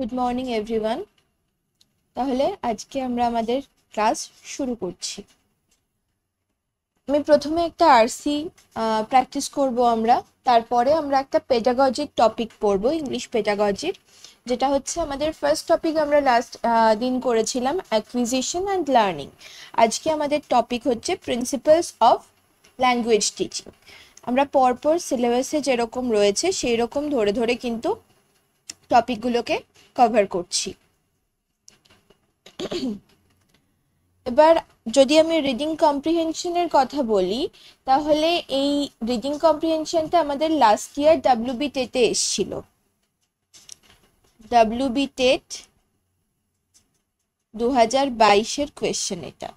Good morning everyone. তাহলে আজকে আমরা আমাদের ক্লাস শুরু করছি। আমি প্রথমে একটা আরসি প্র্যাকটিস করব আমরা, তারপরে আমরা একটা পেডাগজিক টপিক পড়বো, ইংলিশ পেডাগজির, যেটা হচ্ছে আমাদের ফার্স্ট টপিক। আমরা লাস্ট দিন করেছিলাম অ্যাকুইজিশন অ্যান্ড লার্নিং। আজকে আমাদের টপিক হচ্ছে প্রিন্সিপালস অফ ল্যাঙ্গুয়েজ টিচিং। আমরা পরপর সিলেবাসে যেরকম রয়েছে সেই রকম ধরে ধরে কিন্তু টপিকগুলোকে কভার করছি। এবার যদি আমি রিডিং কম্প্রিহেনশনের কথা বলি, তাহলে এই রিডিং কম্প্রিহেনশনটা আমাদের লাস্ট ইয়ার ডাব্লিউবি টেটে এসেছিল। ডাব্লিউবি টেট 2022-এর কোয়েশ্চেন এটা।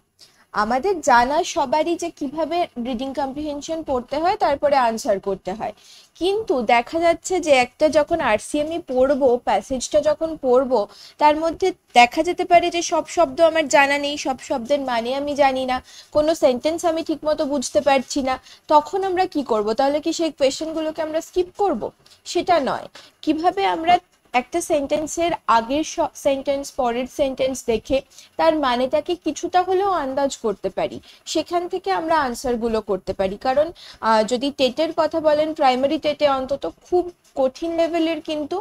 আমাদের জানা সবারই যে কিভাবে রিডিং কম্প্রিহেনশন পড়তে হয়, তারপরে আনসার করতে হয়। কিন্তু দেখা যাচ্ছে যে একটা যখন আরসিএমই পড়বো, প্যাসেজটা যখন পড়বো, তার মধ্যে দেখা যেতে পারে যে সব শব্দ আমার জানা নেই, সব শব্দের মানে আমি জানি না, কোনো সেন্টেন্স আমি ঠিকমতো বুঝতে পারছি না। তখন আমরা কি করব? তাহলে কি সেই কোয়েশ্চেনগুলোকে আমরা স্কিপ করব? সেটা নয়। কিভাবে আমরা একটা সেন্টেন্সের আগের সেন্টেন্স, পরের সেন্টেন্স দেখে তার মানেটাকে কিছুটা হলেও আন্দাজ করতে পারি, সেখান থেকে আমরা আনসারগুলো করতে পারি। কারণ যদি টেটের কথা বলেন, প্রাইমারি টেটে অন্তত খুব কঠিন লেভেলের কিন্তু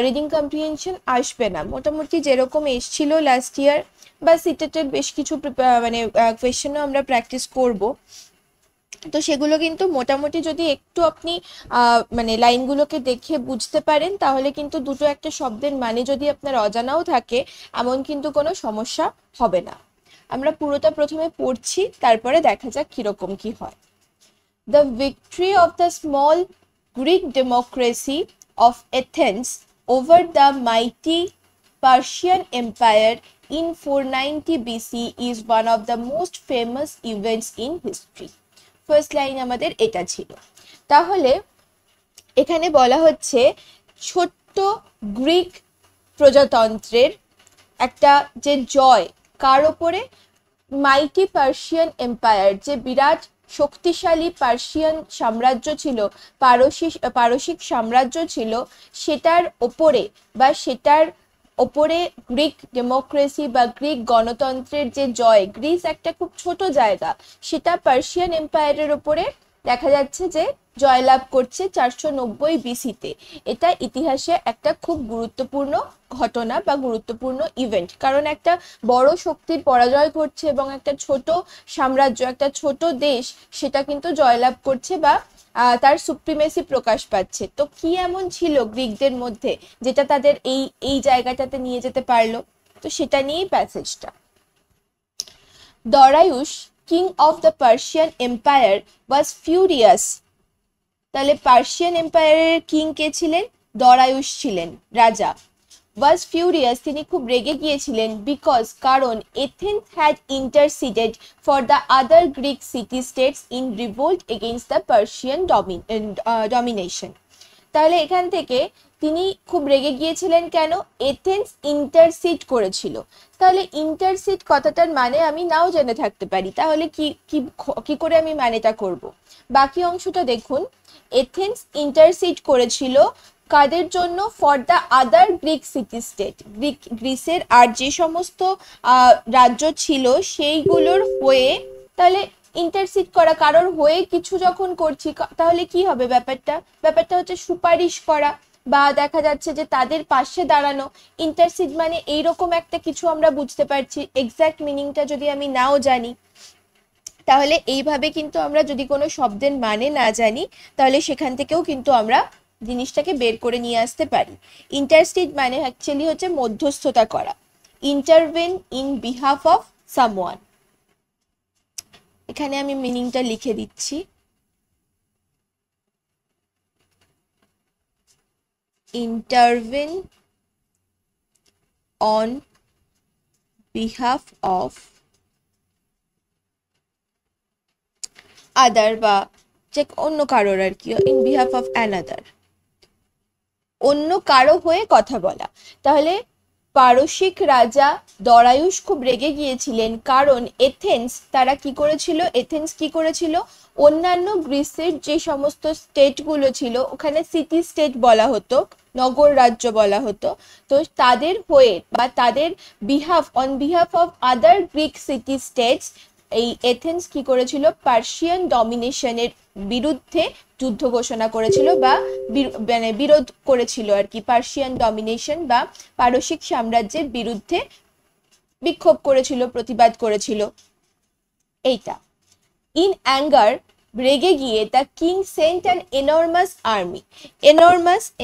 রিডিং কম্প্রিহেনশন আসবে না। মোটামুটি যেরকম এসছিল লাস্ট ইয়ার, বা সিটেটের বেশ কিছু মানে কোয়েশ্চেনও আমরা প্র্যাকটিস করব। তো সেগুলো কিন্তু মোটামুটি যদি একটু আপনি মানে লাইনগুলোকে দেখে বুঝতে পারেন, তাহলে কিন্তু দুটো একটা শব্দের মানে যদি আপনার অজানাও থাকে, এমন কিন্তু কোনো সমস্যা হবে না। আমরা পুরোটা প্রথমে পড়ছি, তারপরে দেখা যাক কিরকম কি হয়। The victory of the small Greek democracy of Athens over the mighty Persian Empire in 490 BC is one of the most famous events in history. First line আমাদের এটা ছিল। তাহলে এখানে বলা হচ্ছে ছোট্ট গ্রিক প্রজাতন্ত্রের একটা যে জয়, কার ওপরে? মাইটি পার্সিয়ান এম্পায়ার, যে বিরাট শক্তিশালী পার্সিয়ান সাম্রাজ্য ছিল, পারসিক সাম্রাজ্য ছিল, সেটার ওপরে বা সেটার ওপরে গ্রিক ডেমোক্রেসি বা গ্রিক গণতন্ত্রের যে জয়। গ্রিস একটা খুব ছোট জায়গা, সেটা পার্সিয়ান এম্পায়ারের ওপরে দেখা যাচ্ছে যে জয়লাভ করছে 490 বিসিতে। এটা ইতিহাসে একটা খুব গুরুত্বপূর্ণ ঘটনা বা গুরুত্বপূর্ণ ইভেন্ট, কারণ একটা বড় শক্তির পরাজয় ঘটছে এবং একটা ছোট সাম্রাজ্য, একটা ছোট দেশ, সেটা কিন্তু জয়লাভ করছে বা তার সুপ্রিমেসি প্রকাশ পাচ্ছে। তো কি এমন ছিল গ্রিকদের মধ্যে যেটা তাদের এই এই জায়গাটাতে নিয়ে যেতে পারলো? তো সেটা নিয়েই প্যাসেজটা। Darius, king of the Persian empire, was furious. তাহলে পার্সিয়ান এম্পায়ারের কিং কে ছিলেন? দরায়ুস ছিলেন, রাজা। ওয়াজ ফিউরিয়াস, তিনি খুব রেগে গিয়েছিলেন। বিকজ, কারণ Athens had interceded for the other Greek city states in revolt against the Persian domination. তাহলে এখান থেকে তিনি খুব রেগে গিয়েছিলেন কেন? এথেন্স ইন্টারসিড করেছিল। তাহলে ইন্টারসিড কথাটার মানে আমি নাও জেনে থাকতে পারি, তাহলে কি করে আমি মানেটা করব? বাকি অংশটা দেখুন। এথেন্স ইন্টারসিড করেছিল কাদের জন্য? For the other Greek city state, গ্রিসের আর যে সমস্ত রাজ্য ছিল সেইগুলোর হয়ে। তাহলে ইন্টারসিড করা, কারোর হয়ে কিছু যখন করছি, তাহলে কি হবে ব্যাপারটা হচ্ছে সুপারিশ করা, বা দেখা যাচ্ছে যে তাদের পাশে দাঁড়ানো। ইন্টারসিড মানে এইরকম একটা কিছু আমরা বুঝতে পারছি। এক্সাক্ট মিনিংটা যদি আমি নাও জানি, তাহলে এইভাবে কিন্তু আমরা যদি কোনো শব্দের মানে না জানি, তাহলে সেখান থেকেও কিন্তু আমরা জিনিসটাকে বের করে নিয়ে আসতে পারি। ইন্টারসিড মানে অ্যাকচুয়ালি হচ্ছে মধ্যস্থতা করা, intervene in behalf of someone. এখানে আমি মিনিংটা লিখে দিচ্ছি। Intervene on behalf of other, বা যে অন্য কারোর আর কি, ইন বিহাফ অফ অ্যানাদার, অন্য কারো হয়ে কথা বলা। তাহলে পারসিক রাজা দরায়ুস খুব রেগে গিয়েছিলেন, কারণ এথেন্স তারা কি করেছিল? এথেন্স কি করেছিল? অন্যান্য গ্রিসের যে সমস্ত স্টেটগুলো ছিল, ওখানে সিটি স্টেট বলা হতো, নগর রাজ্য বলা হতো। তো তাদের হয়ে বা তাদের on behalf of other Greek city states এই এথেন্স কি করেছিল, পার্সিয়ান ডমিনেশনের বিরুদ্ধে যুদ্ধ ঘোষণা করেছিল বা মানে বিরোধ করেছিল আর কি, পার্সিয়ান ডমিনেশন বা পারসিক সাম্রাজ্যের বিরুদ্ধে বিক্ষোভ করেছিল, প্রতিবাদ করেছিল এইটা। ইন অ্যাঙ্গার, রেগে গিয়ে the king sent an enormous army.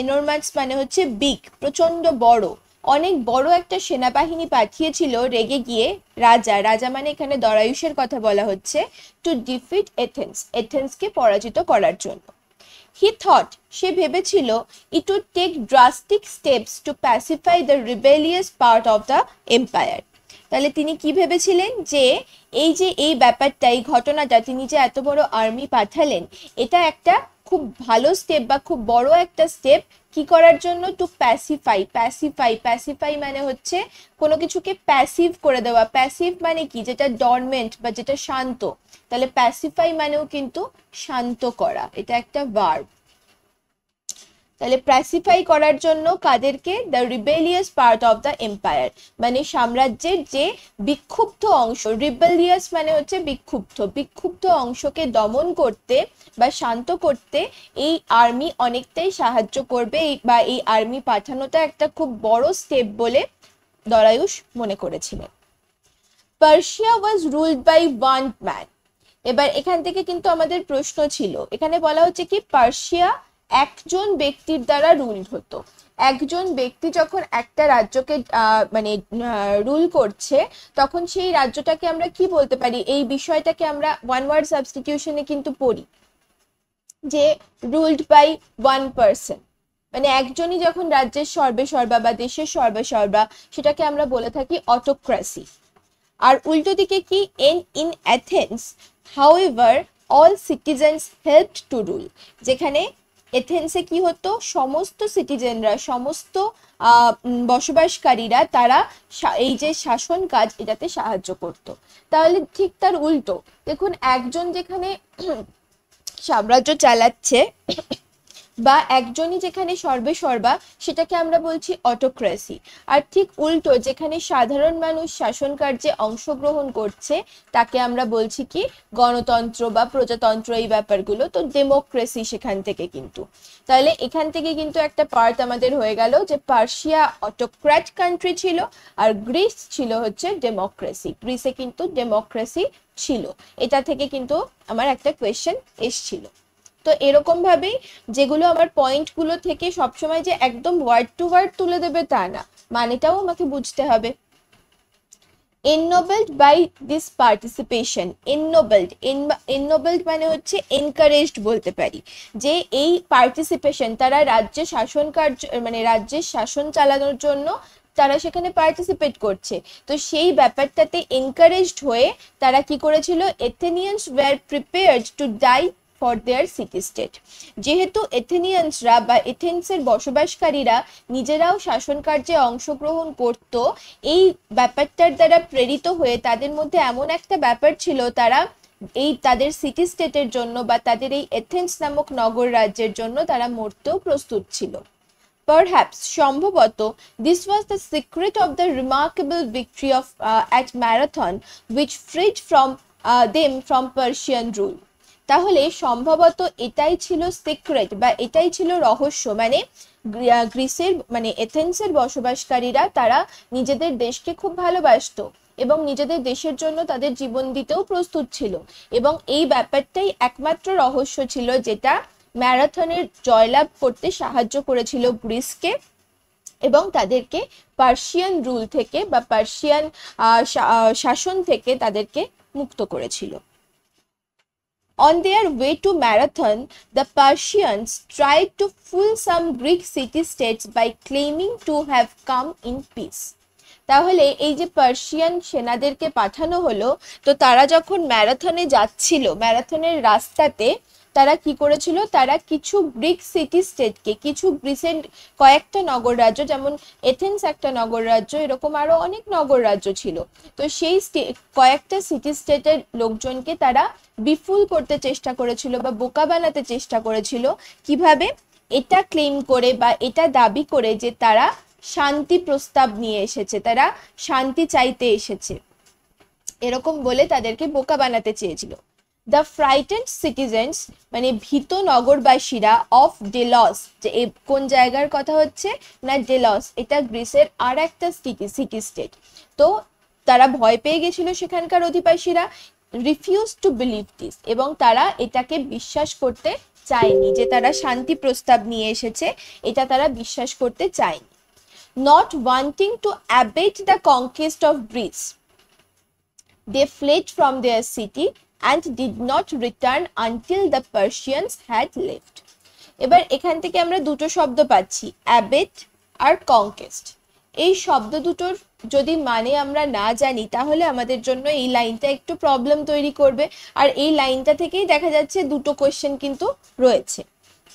Enormous মানে হচ্ছে বিগ, প্রচন্ড বড়, অনেক বড় একটা সেনাবাহিনী পাঠিয়েছিল রেগে গিয়ে রাজা মানে এখানে দরায়ুষের কথা বলা হচ্ছে, টু ডিফিট এথেন্সকে পরাজিত করার জন্য। হি থট, সে ভেবেছিল, it would take drastic steps to pacify the rebellious part of the empire. তাহলে তিনি কি ভেবেছিলেন যে এই ব্যাপারটা, এই ঘটনাটা, তিনি যে এত বড় আর্মি পাঠালেন, এটা একটা খুব ভালো স্টেপ বা খুব বড় একটা স্টেপ কি করার জন্য, টু প্যাসিফাই মানে হচ্ছে কোনো কিছুকে প্যাসিভ করে দেওয়া। প্যাসিভ মানে কি, যেটা ডরমেন্ট বা যেটা শান্ত, তাহলে প্যাসিফাই মানেও কিন্তু শান্ত করা, এটা একটা ভার্ব। তাহলে প্যাসিফাই করার জন্য কাদেরকে, the rebellious part of the empire, মানে সাম্রাজ্যের যে বিক্ষুব্ধ অংশ, রিবেলিয়াস মানে হচ্ছে বিক্ষুব্ধ অংশকে দমন করতে বা শান্ত করতে এই আর্মি অনেকটাই সাহায্য করবে, বা এই আর্মি পাঠানোটা একটা খুব বড় স্টেপ বলে দরায়ুষ মনে করেছিলেন। Persia was ruled by one man. এবার এখান থেকে কিন্তু আমাদের প্রশ্ন ছিল, এখানে বলা হচ্ছে কি পার্সিয়া একজন ব্যক্তির দ্বারা রুলড হতো। একজন ব্যক্তি যখন একটা রাজ্যকে মানে রুল করছে, তখন সেই রাজ্যটাকে আমরা কি বলতে পারি, এই বিষয়টাকে আমরা ওয়ান ওয়ার্ড সাবস্টিটিউশনে কিন্তু পড়ি যে রুলড বাই ওয়ান পার্সন, মানে একজনই যখন রাজ্যের সর্বেসর্বা বা দেশের সর্বেসর্বা, সেটাকে আমরা বলে থাকি অটোক্রাসি। আর উল্টো দিকে কি, in Athens however all citizens helped to rule, যেখানে এথেন্সে কি হতো, সমস্ত সিটিজেনরা, সমস্ত বসবাসকারীরা তারা এই যে শাসন কাজ এটাতে সাহায্য করত। তাহলে ঠিক তার উল্টো, দেখুন একজন যেখানে সাম্রাজ্য চালাচ্ছে বা একজনই যেখানে সর্বেসর্বা, সেটাকে আমরা বলছি অটোক্রেসি। আর ঠিক উল্টো, যেখানে সাধারণ মানুষ শাসন কার্যে অংশগ্রহণ করছে, তাকে আমরা বলছি কি গণতন্ত্র বা প্রজাতন্ত্র, এই ব্যাপারগুলো। তো ডেমোক্রেসি সেখান থেকে কিন্তু, তাহলে এখান থেকে কিন্তু একটা পার্ট আমাদের হয়ে গেল যে পার্সিয়া অটোক্র্যাট কান্ট্রি ছিল আর গ্রিস ছিল হচ্ছে ডেমোক্রেসি। গ্রিসে কিন্তু ডেমোক্রেসি ছিল, এটা থেকে কিন্তু আমার একটা কোয়েশ্চেন এসছিল। তো এরকম ভাবেই যেগুলো আমার পয়েন্টগুলো থেকে সবসময় যে একদম ওয়ার্ড টু ওয়ার্ড তুলে দেবে তা না, মানেটাও আমাকে বুঝতে হবে। ennobled by this participation, ennobled মানে হচ্ছে এনকারেজড বলতে পারি, যে এই পার্টিসিপেশন, তারা রাজ্যে শাসন কার্য মানে রাজ্যের শাসন চালানোর জন্য তারা সেখানে পার্টিসিপেট করছে, তো সেই ব্যাপারটাতে এনকারেজড হয়ে তারা কি করেছিল, Athenians were prepared to die for their city state. যেহেতু এথেনিয়ানসরা বা এথেন্সের বসবাসকারীরা নিজেরাও শাসন কার্যে অংশগ্রহণ করত, এই ব্যাপারটার দ্বারা প্রেরিত হয়ে তাদের মধ্যে এমন একটা ব্যাপার ছিল, তারা এই তাদের সিটি স্টেটের জন্য বা তাদের এই এথেন্স নামক নগর রাজ্যের জন্য তারা মরতেও প্রস্তুত ছিল। Perhaps, সম্ভবত, this was the secret of the remarkable victory of at Marathon, which freed them from Persian rule. তাহলে সম্ভবত এটাই ছিল সিক্রেট বা এটাই ছিল রহস্য, মানে গ্রিসের মানে এথেন্সের বসবাসকারীরা তারা নিজেদের দেশকে খুব ভালোবাসতো এবং নিজেদের দেশের জন্য তাদের জীবন দিতেও প্রস্তুত ছিল, এবং এই ব্যাপারটাই একমাত্র রহস্য ছিল যেটা ম্যারাথনের জয়লাভ করতে সাহায্য করেছিল গ্রিসকে এবং তাদেরকে পার্সিয়ান রুল থেকে বা পার্সিয়ান শাসন থেকে তাদেরকে মুক্ত করেছিল। On their way to Marathon, the Persians tried to fool some Greek city-states by claiming to have come in peace. তাহলে এই যে পার্সিয়ান সেনাদেরকে পাঠানো হলো, তো তারা যখন ম্যারাথনে যাচ্ছিল, ম্যারাথনের রাস্তাতে তারা কি করেছিল, তারা কিছু গ্রিক সিটি স্টেটকে, কিছু গ্রিসের কয়েকটা নগর রাজ্য, যেমন এথেন্স একটা নগর রাজ্য, এরকম আরো অনেক নগর রাজ্য ছিল, তো সেই কয়েকটা সিটি স্টেটের লোকজনকে তারা বিফুল করতে চেষ্টা করেছিল বা বোকা বানাতে চেষ্টা করেছিল। কিভাবে? এটা ক্লেম করে বা এটা দাবি করে যে তারা শান্তি প্রস্তাব নিয়ে এসেছে, তারা শান্তি চাইতে এসেছে, এরকম বলে তাদেরকে বোকা বানাতে চেয়েছিল। দ্য ফ্রাইটেন্ড সিটিজেন্স মানে ভীত নগরবাসীরা অফ ডেলস, যে কোন জায়গার কথা হচ্ছে না, ডেলস, এটা গ্রিসের আর একটা সিটি স্টেট। তো তারা ভয় পেয়ে গেছিল সেখানকার অধিবাসীরা, রিফিউজ টু বিলিভ দিস, এবং তারা এটাকে বিশ্বাস করতে চায়নি যে তারা শান্তি প্রস্তাব নিয়ে এসেছে, এটা তারা বিশ্বাস করতে চায়নি। Not wanting to abet the conquest of Greece, they fled from their city and did not return until the Persians had left. এবার এখান থেকে আমরা দুটো শব্দ পাচ্ছি, অ্যাবেট আর কনকেস্ট। এই শব্দ দুটোর যদি মানে আমরা না জানি তাহলে আমাদের জন্য এই লাইনটা একটু প্রবলেম তৈরি করবে, আর এই লাইনটা থেকেই দেখা যাচ্ছে দুটো কোয়েশ্চেন কিন্তু রয়েছে।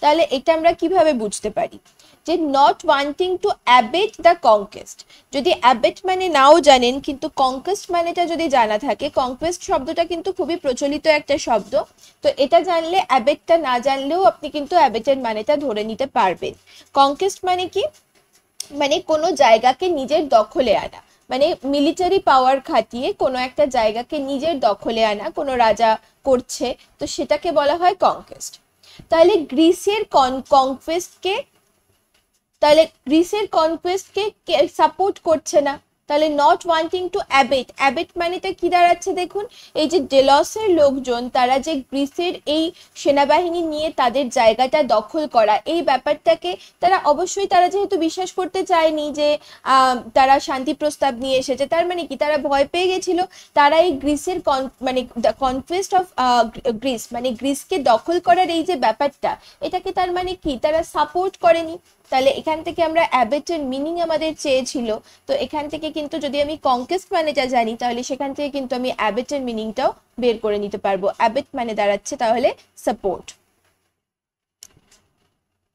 তাহলে এটা আমরা কিভাবে বুঝতে পারি যে not wanting to abet the conquest, যদি অ্যাবেট মানে নাও জানেন কিন্তু কনকোয়েস্ট মানেটা যদি জানা থাকে, কনকোয়েস্ট শব্দটা কিন্তু খুবই প্রচলিত একটা শব্দ, তো এটা জানলে অ্যাবেটটা না জানলেও আপনি কিন্তু অ্যাবেটের মানেটা ধরে নিতে পারবেন। কনকোয়েস্ট মানে কি, মানে কোনো জায়গাকে নিজের দখলে আনা, মানে মিলিটারি পাওয়ার খাটিয়ে কোনো একটা জায়গাকে নিজের দখলে আনা কোনো রাজা করছে, তো সেটাকে বলা হয় কনকোয়েস্ট। তাহলে গ্রিসের কনকোয়েস্টকে, তাহলে গ্রিসের কনকোয়েস্টকে সাপোর্ট করছে না, তাহলে নট ওয়ান্টিং টু অ্যাবেট, অ্যাবেট মানেটা কি দাঁড়াচ্ছে দেখুন, এই যে ডেলসের লোকজন তারা যে গ্রিসের এই সেনাবাহিনী নিয়ে তাদের জায়গাটা দখল করা, এই ব্যাপারটাকে তারা অবশ্যই, তারা যেহেতু বিশ্বাস করতে চায়নি যে তারা শান্তি প্রস্তাব নিয়ে এসেছে, তার মানে কি তারা ভয় পেয়ে গেছিল, তারা এই গ্রিসের মানে দ্য কনকোয়েস্ট অফ গ্রিস মানে গ্রিসকে দখল করার এই যে ব্যাপারটা, এটাকে তার মানে কি তারা সাপোর্ট করেনি। তাহলে এখান থেকে আমরা অ্যাবেটের মিনিং আমাদের চেয়েছিল, তো এখান থেকে কিন্তু যদি আমি কনকোয়েস্ট মানেটা জানি তাহলে সেখান থেকে কিন্তু আমি অ্যাবেটের মিনিংটাও বের করে নিতে পারবো। অ্যাবেট মানে দাঁড়াচ্ছে তাহলে সাপোর্ট।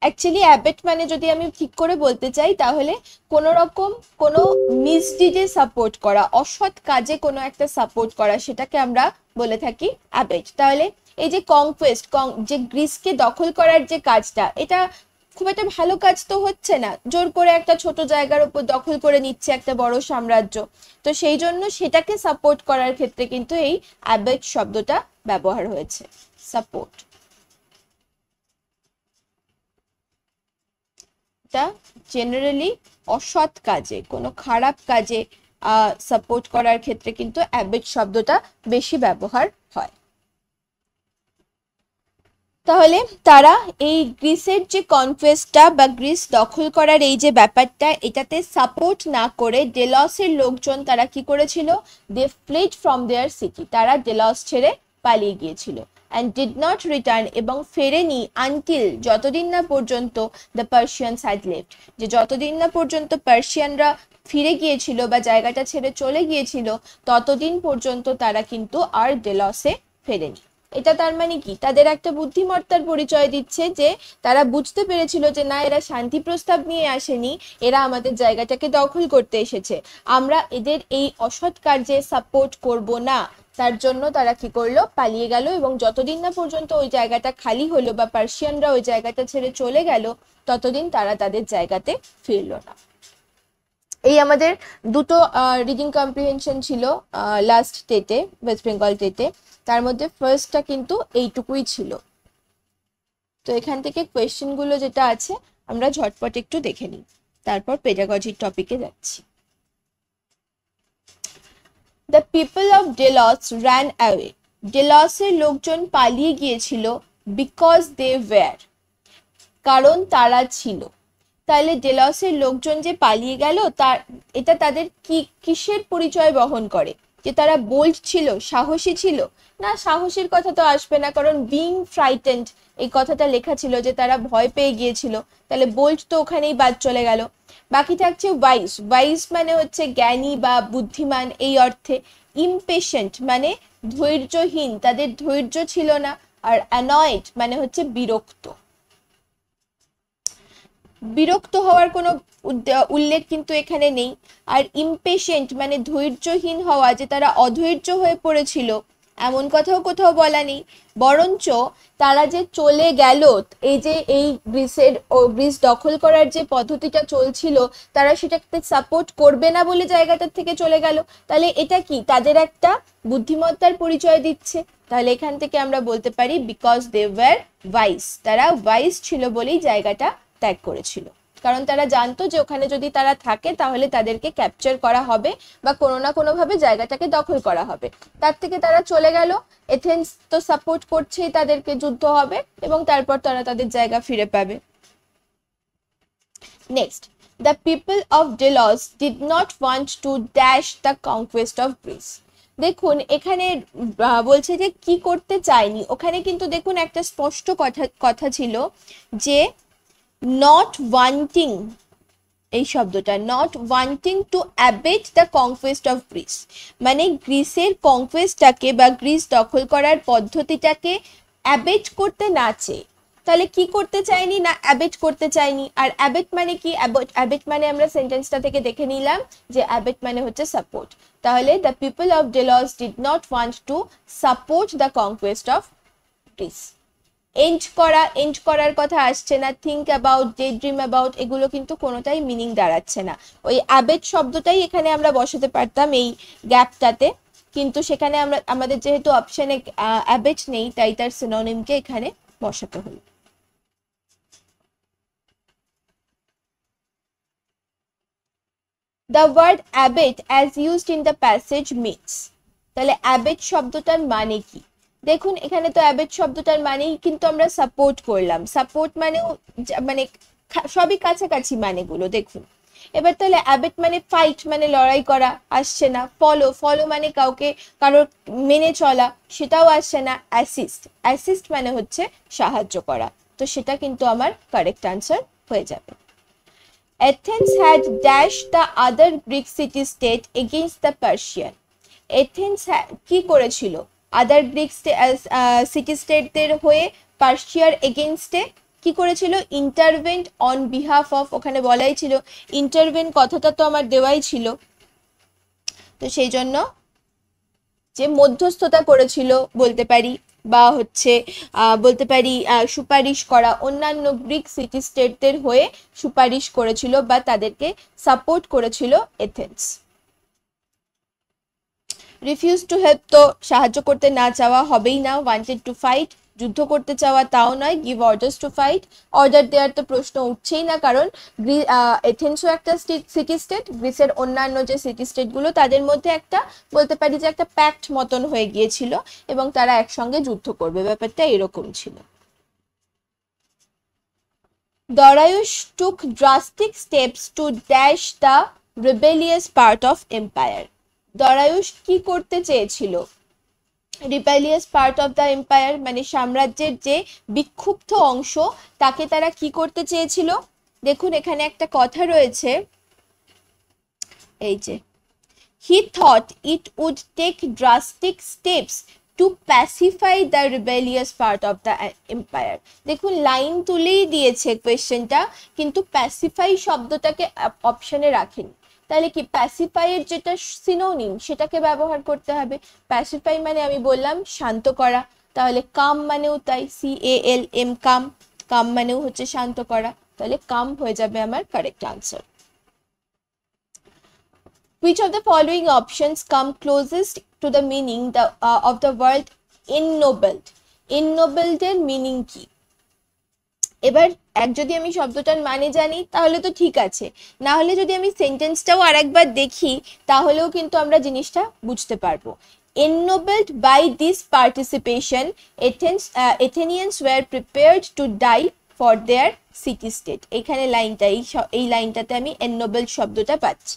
অ্যাকচুয়ালি অ্যাবেট মানে যদি আমি ঠিক করে বলতে চাই তাহলে কোনো রকম কোনো মিসডিডে সাপোর্ট করা, অসৎ কাজে কোনো একটা সাপোর্ট করা, সেটাকে আমরা বলে থাকি অ্যাবেট। তাহলে এই যে কনকোয়েস্ট, যে গ্রিসকে দখল করার যে কাজটা, এটা খুব একটা ভালো কাজ তো হচ্ছে না, জোর করে একটা ছোট জায়গার উপর দখল করে নিচ্ছে একটা বড় সাম্রাজ্য, তো সেই জন্য সেটাকে সাপোর্ট করার ক্ষেত্রে কিন্তু এই অ্যাবেট শব্দটা ব্যবহার হয়েছে, সাপোর্ট। এটা জেনারেলি অসৎ কাজে, কোনো খারাপ কাজে সাপোর্ট করার ক্ষেত্রে কিন্তু অ্যাবেট শব্দটা বেশি ব্যবহার হয়। তাহলে তারা এই গ্রিসের যে কনকোয়েস্টটা বা গ্রিস দখল করার এই যে ব্যাপারটা, এটাতে সাপোর্ট না করে ডেলসের লোকজন তারা কি করেছিল, দে ফ্লেড ফ্রম দেয়ার সিটি, তারা ডেলস ছেড়ে পালিয়ে গিয়েছিল, অ্যান্ড ডিড নট রিটার্ন, এবং ফেরেনি আনটিল, যতদিন না পর্যন্ত দ্য পার্সিয়ানস হ্যাড লেফট, যে যতদিন না পর্যন্ত পার্সিয়ানরা ফিরে গিয়েছিল বা জায়গাটা ছেড়ে চলে গিয়েছিল, ততদিন পর্যন্ত তারা কিন্তু আর ডেলসে ফেরেনি। এটা তার মানে কি, তাদের একটা বুদ্ধিমত্তার পরিচয় দিচ্ছে যে তারা বুঝতে পেরেছিল যে না, এরা শান্তি প্রস্তাব নিয়ে আসেনি, এরা আমাদের জায়গাটাকে দখল করতে এসেছে, আমরা এদের এই অসৎ কার্যে সাপোর্ট করব না, তার জন্য তারা কি করলো, পালিয়ে গেল, এবং যতদিন না পর্যন্ত ওই জায়গাটা খালি হলো বা পার্সিয়ানরা ওই জায়গাটা ছেড়ে চলে গেল, ততদিন তারা তাদের জায়গাতে ফিরলো না। এই আমাদের দুটো রিডিং কম্প্রিহেনশন ছিল লাস্ট টেটে, ওয়েস্ট বেঙ্গল টেটে, তার মধ্যে ফার্স্টটা কিন্তু এইটুকুই ছিল। তো এখান থেকে কোয়েশ্চেনগুলো যেটা আছে আমরা ঝটপট একটু দেখে নিই, তারপর পেডাগজির টপিকে যাচ্ছি। The people of Delos ran away, ডেলসের লোকজন পালিয়ে গিয়েছিল, বিকজ দে ওয়্যার, কারণ তারা ছিল। তাহলে ডেলসের লোকজন যে পালিয়ে গেল, তার এটা তাদের কিসের পরিচয় বহন করে, যে তারা বোল্ড ছিল, সাহসী ছিল? না, সাহসীর কথা তো আসবে না, কারণ বিং ফ্রাইটেন্ড এই কথাটা লেখা ছিল যে তারা ভয় পেয়ে গিয়েছিল, তাহলে বোল্ড তো ওখানেই বাদ চলে গেল। বাকি থাকছে ওয়াইজ, ওয়াইজ মানে হচ্ছে জ্ঞানী বা বুদ্ধিমান এই অর্থে। ইমপেশেন্ট মানে ধৈর্যহীন, তাদের ধৈর্য ছিল না। আর অ্যানয়েড মানে হচ্ছে বিরক্ত, বিরক্ত হওয়ার কোনো উল্লেখ কিন্তু এখানে নেই। আর ইমপেশেন্ট মানে ধৈর্যহীন হওয়া, যে তারা অধৈর্য হয়ে পড়েছিল, এমন কথাও কোথাও বলা নেই, বরঞ্চ তারা যে চলে গেল, এই যে এই গ্রিস দখল করার যে পদ্ধতিটা চলছিল, তারা সেটাকে সাপোর্ট করবে না বলে জায়গাটার থেকে চলে গেল। তাহলে এটা কি তাদের একটা বুদ্ধিমত্তার পরিচয় দিচ্ছে। তাহলে এখান থেকে আমরা বলতে পারি বিকজ দে ওয়্যার ওয়াইজ, তারা ওয়াইজ ছিল বলেই জায়গাটা ত্যাগ করেছিল। কারণ তারা জানতো যে ওখানে যদি তারা থাকে তাহলে তাদেরকে ক্যাপচার করা হবে বা কোনো না কোনো ভাবে জায়গাটাকে দখল করা হবে। তার থেকে তারা চলে গেল। এথেন্স তো সাপোর্ট করছেই, তাদেরকে যুদ্ধ হবে এবং তারপর তারা তাদের জায়গা ফিরে পাবে। Next, the people of Dels did not want to dash the conquest of Greece. দেখুন এখানে বলছে যে কি করতে চায়নি, ওখানে কিন্তু দেখুন একটা স্পষ্ট কথা ছিল যে নট ওয়ান্টিং, এই শব্দটা not wanting to abet the conquest of Greece, মানে গ্রিসের কনকোয়েস্টটাকে বা গ্রিস দখল করার পদ্ধতিটাকে অ্যাবেট করতে না চেয়ে। তাহলে কি করতে চাইনি না অ্যাবেট করতে চাইনি। আর অ্যাবেট মানে কি, অ্যাবেট মানে আমরা সেন্টেন্সটা থেকে দেখে নিলাম যে অ্যাবেট মানে হচ্ছে সাপোর্ট। তাহলে the people of Dels did not want to support the conquest of Greece. End করার কথা আসছে না, think about, day dream about, এগুলো কিন্তু কোনোটাই মিনিং দাঁড়াচ্ছে না। ওই অ্যাবেট শব্দটাই এখানে আমরা বসাতে পারতাম এই গ্যাপটাতে, কিন্তু সেখানে আমাদের যেহেতু অপশনে অ্যাবেট নেই তাই তার সিনোনিমকে এখানে বসাতে হলো। The word abet as used in the passage means, তাহলে অ্যাবেট শব্দটার মানে কি? দেখুন এখানে তো অ্যাবেট শব্দটার মানেই কিন্তু আমরা সাপোর্ট করলাম, সাপোর্ট মানেও মানে সবই কাছাকাছি মানেগুলো দেখুন। এবার তাহলে অ্যাবেট মানে ফাইট, মানে লড়াই করা আসছে না। ফলো, ফলো মানে কাউকে কারোর মেনে চলা, সেটাও আসছে না। অ্যাসিস্ট মানে হচ্ছে সাহায্য করা, তো সেটা কিন্তু আমার কারেক্ট আনসার হয়ে যাবে। Athens had dashed the other Greek city-state against the Persian. Athens কি করেছিল? আদার গ্রিক সিটি স্টেটদের হয়ে পার্সিয়ার এগেইনস্টে কি করেছিল? ইন্টারভেন্ট অন বিহাফ অফ, ওখানে বলাই ছিল ইন্টারভেন্ট, কথাটা তো আমার দেওয়াই ছিল, তো সেই জন্য যে মধ্যস্থতা করেছিল বলতে পারি, বা হচ্ছে বলতে পারি সুপারিশ করা, অন্যান্য গ্রিক সিটি স্টেটদের হয়ে সুপারিশ করেছিল বা তাদেরকে সাপোর্ট করেছিল এথেন্স। রিফিউজ টু হেল্প তো সাহায্য করতে না চাওয়া হবেই না। ওয়ান্টেড টু ফাইট, যুদ্ধ করতে চাওয়া তাও নয়। Give orders to fight, order দেওয়ার তো প্রশ্ন উঠছেই না, কারণ এথেন্সও একটা সিটি স্টেট, গ্রিসের অন্যান্য যে সিটি স্টেটগুলো তাদের মধ্যে একটা বলতে পারি যে একটা প্যাক্ট মতন হয়ে গিয়েছিল এবং তারা একসঙ্গে যুদ্ধ করবে, ব্যাপারটা এরকম ছিল। Darius took drastic steps to dash the rebellious part of empire. দরায়ুস কি করতে চেয়েছিল? রিবেলিয়াস পার্ট অফ দ্য এম্পায়ার মানে সাম্রাজ্যের যে বিক্ষুব্ধ অংশ, তাকে তারা কি করতে চেয়েছিল? দেখুন এখানে একটা কথা রয়েছে, এই যে he thought it would take drastic steps to pacify the rebellious part of the empire. দেখুন লাইন তুলেই দিয়েছে কোয়েশ্চেনটা, কিন্তু প্যাসিফাই শব্দটাকে অপশনে রাখেনি। তাহলে কি প্যাসিফাইয়ের যেটা সিনোনিম সেটাকে ব্যবহার করতে হবে। প্যাসিফাই মানে আমি বললাম শান্ত করা, তাহলে কাম মানেও তাই, CALM কাম, কাম মানেও হচ্ছে শান্ত করা, তাহলে কাম হয়ে যাবে আমার correct answer. Which of the following options come closest to the meaning of the word ennobled? Ennobled এর মিনিং কি? এবার যদি আমি শব্দটার মানে জানি তাহলে তো ঠিক আছে, না হলে যদি আমি সেন্টেন্সটাও আরেকবার দেখি তাহলেও কিন্তু আমরা জিনিসটা বুঝতে পারবো। Ennobled by this participation, Athenians were prepared to die for their city state. এখানে লাইনটা এই লাইনটাতে আমি ennobled শব্দটা পাচ্ছি।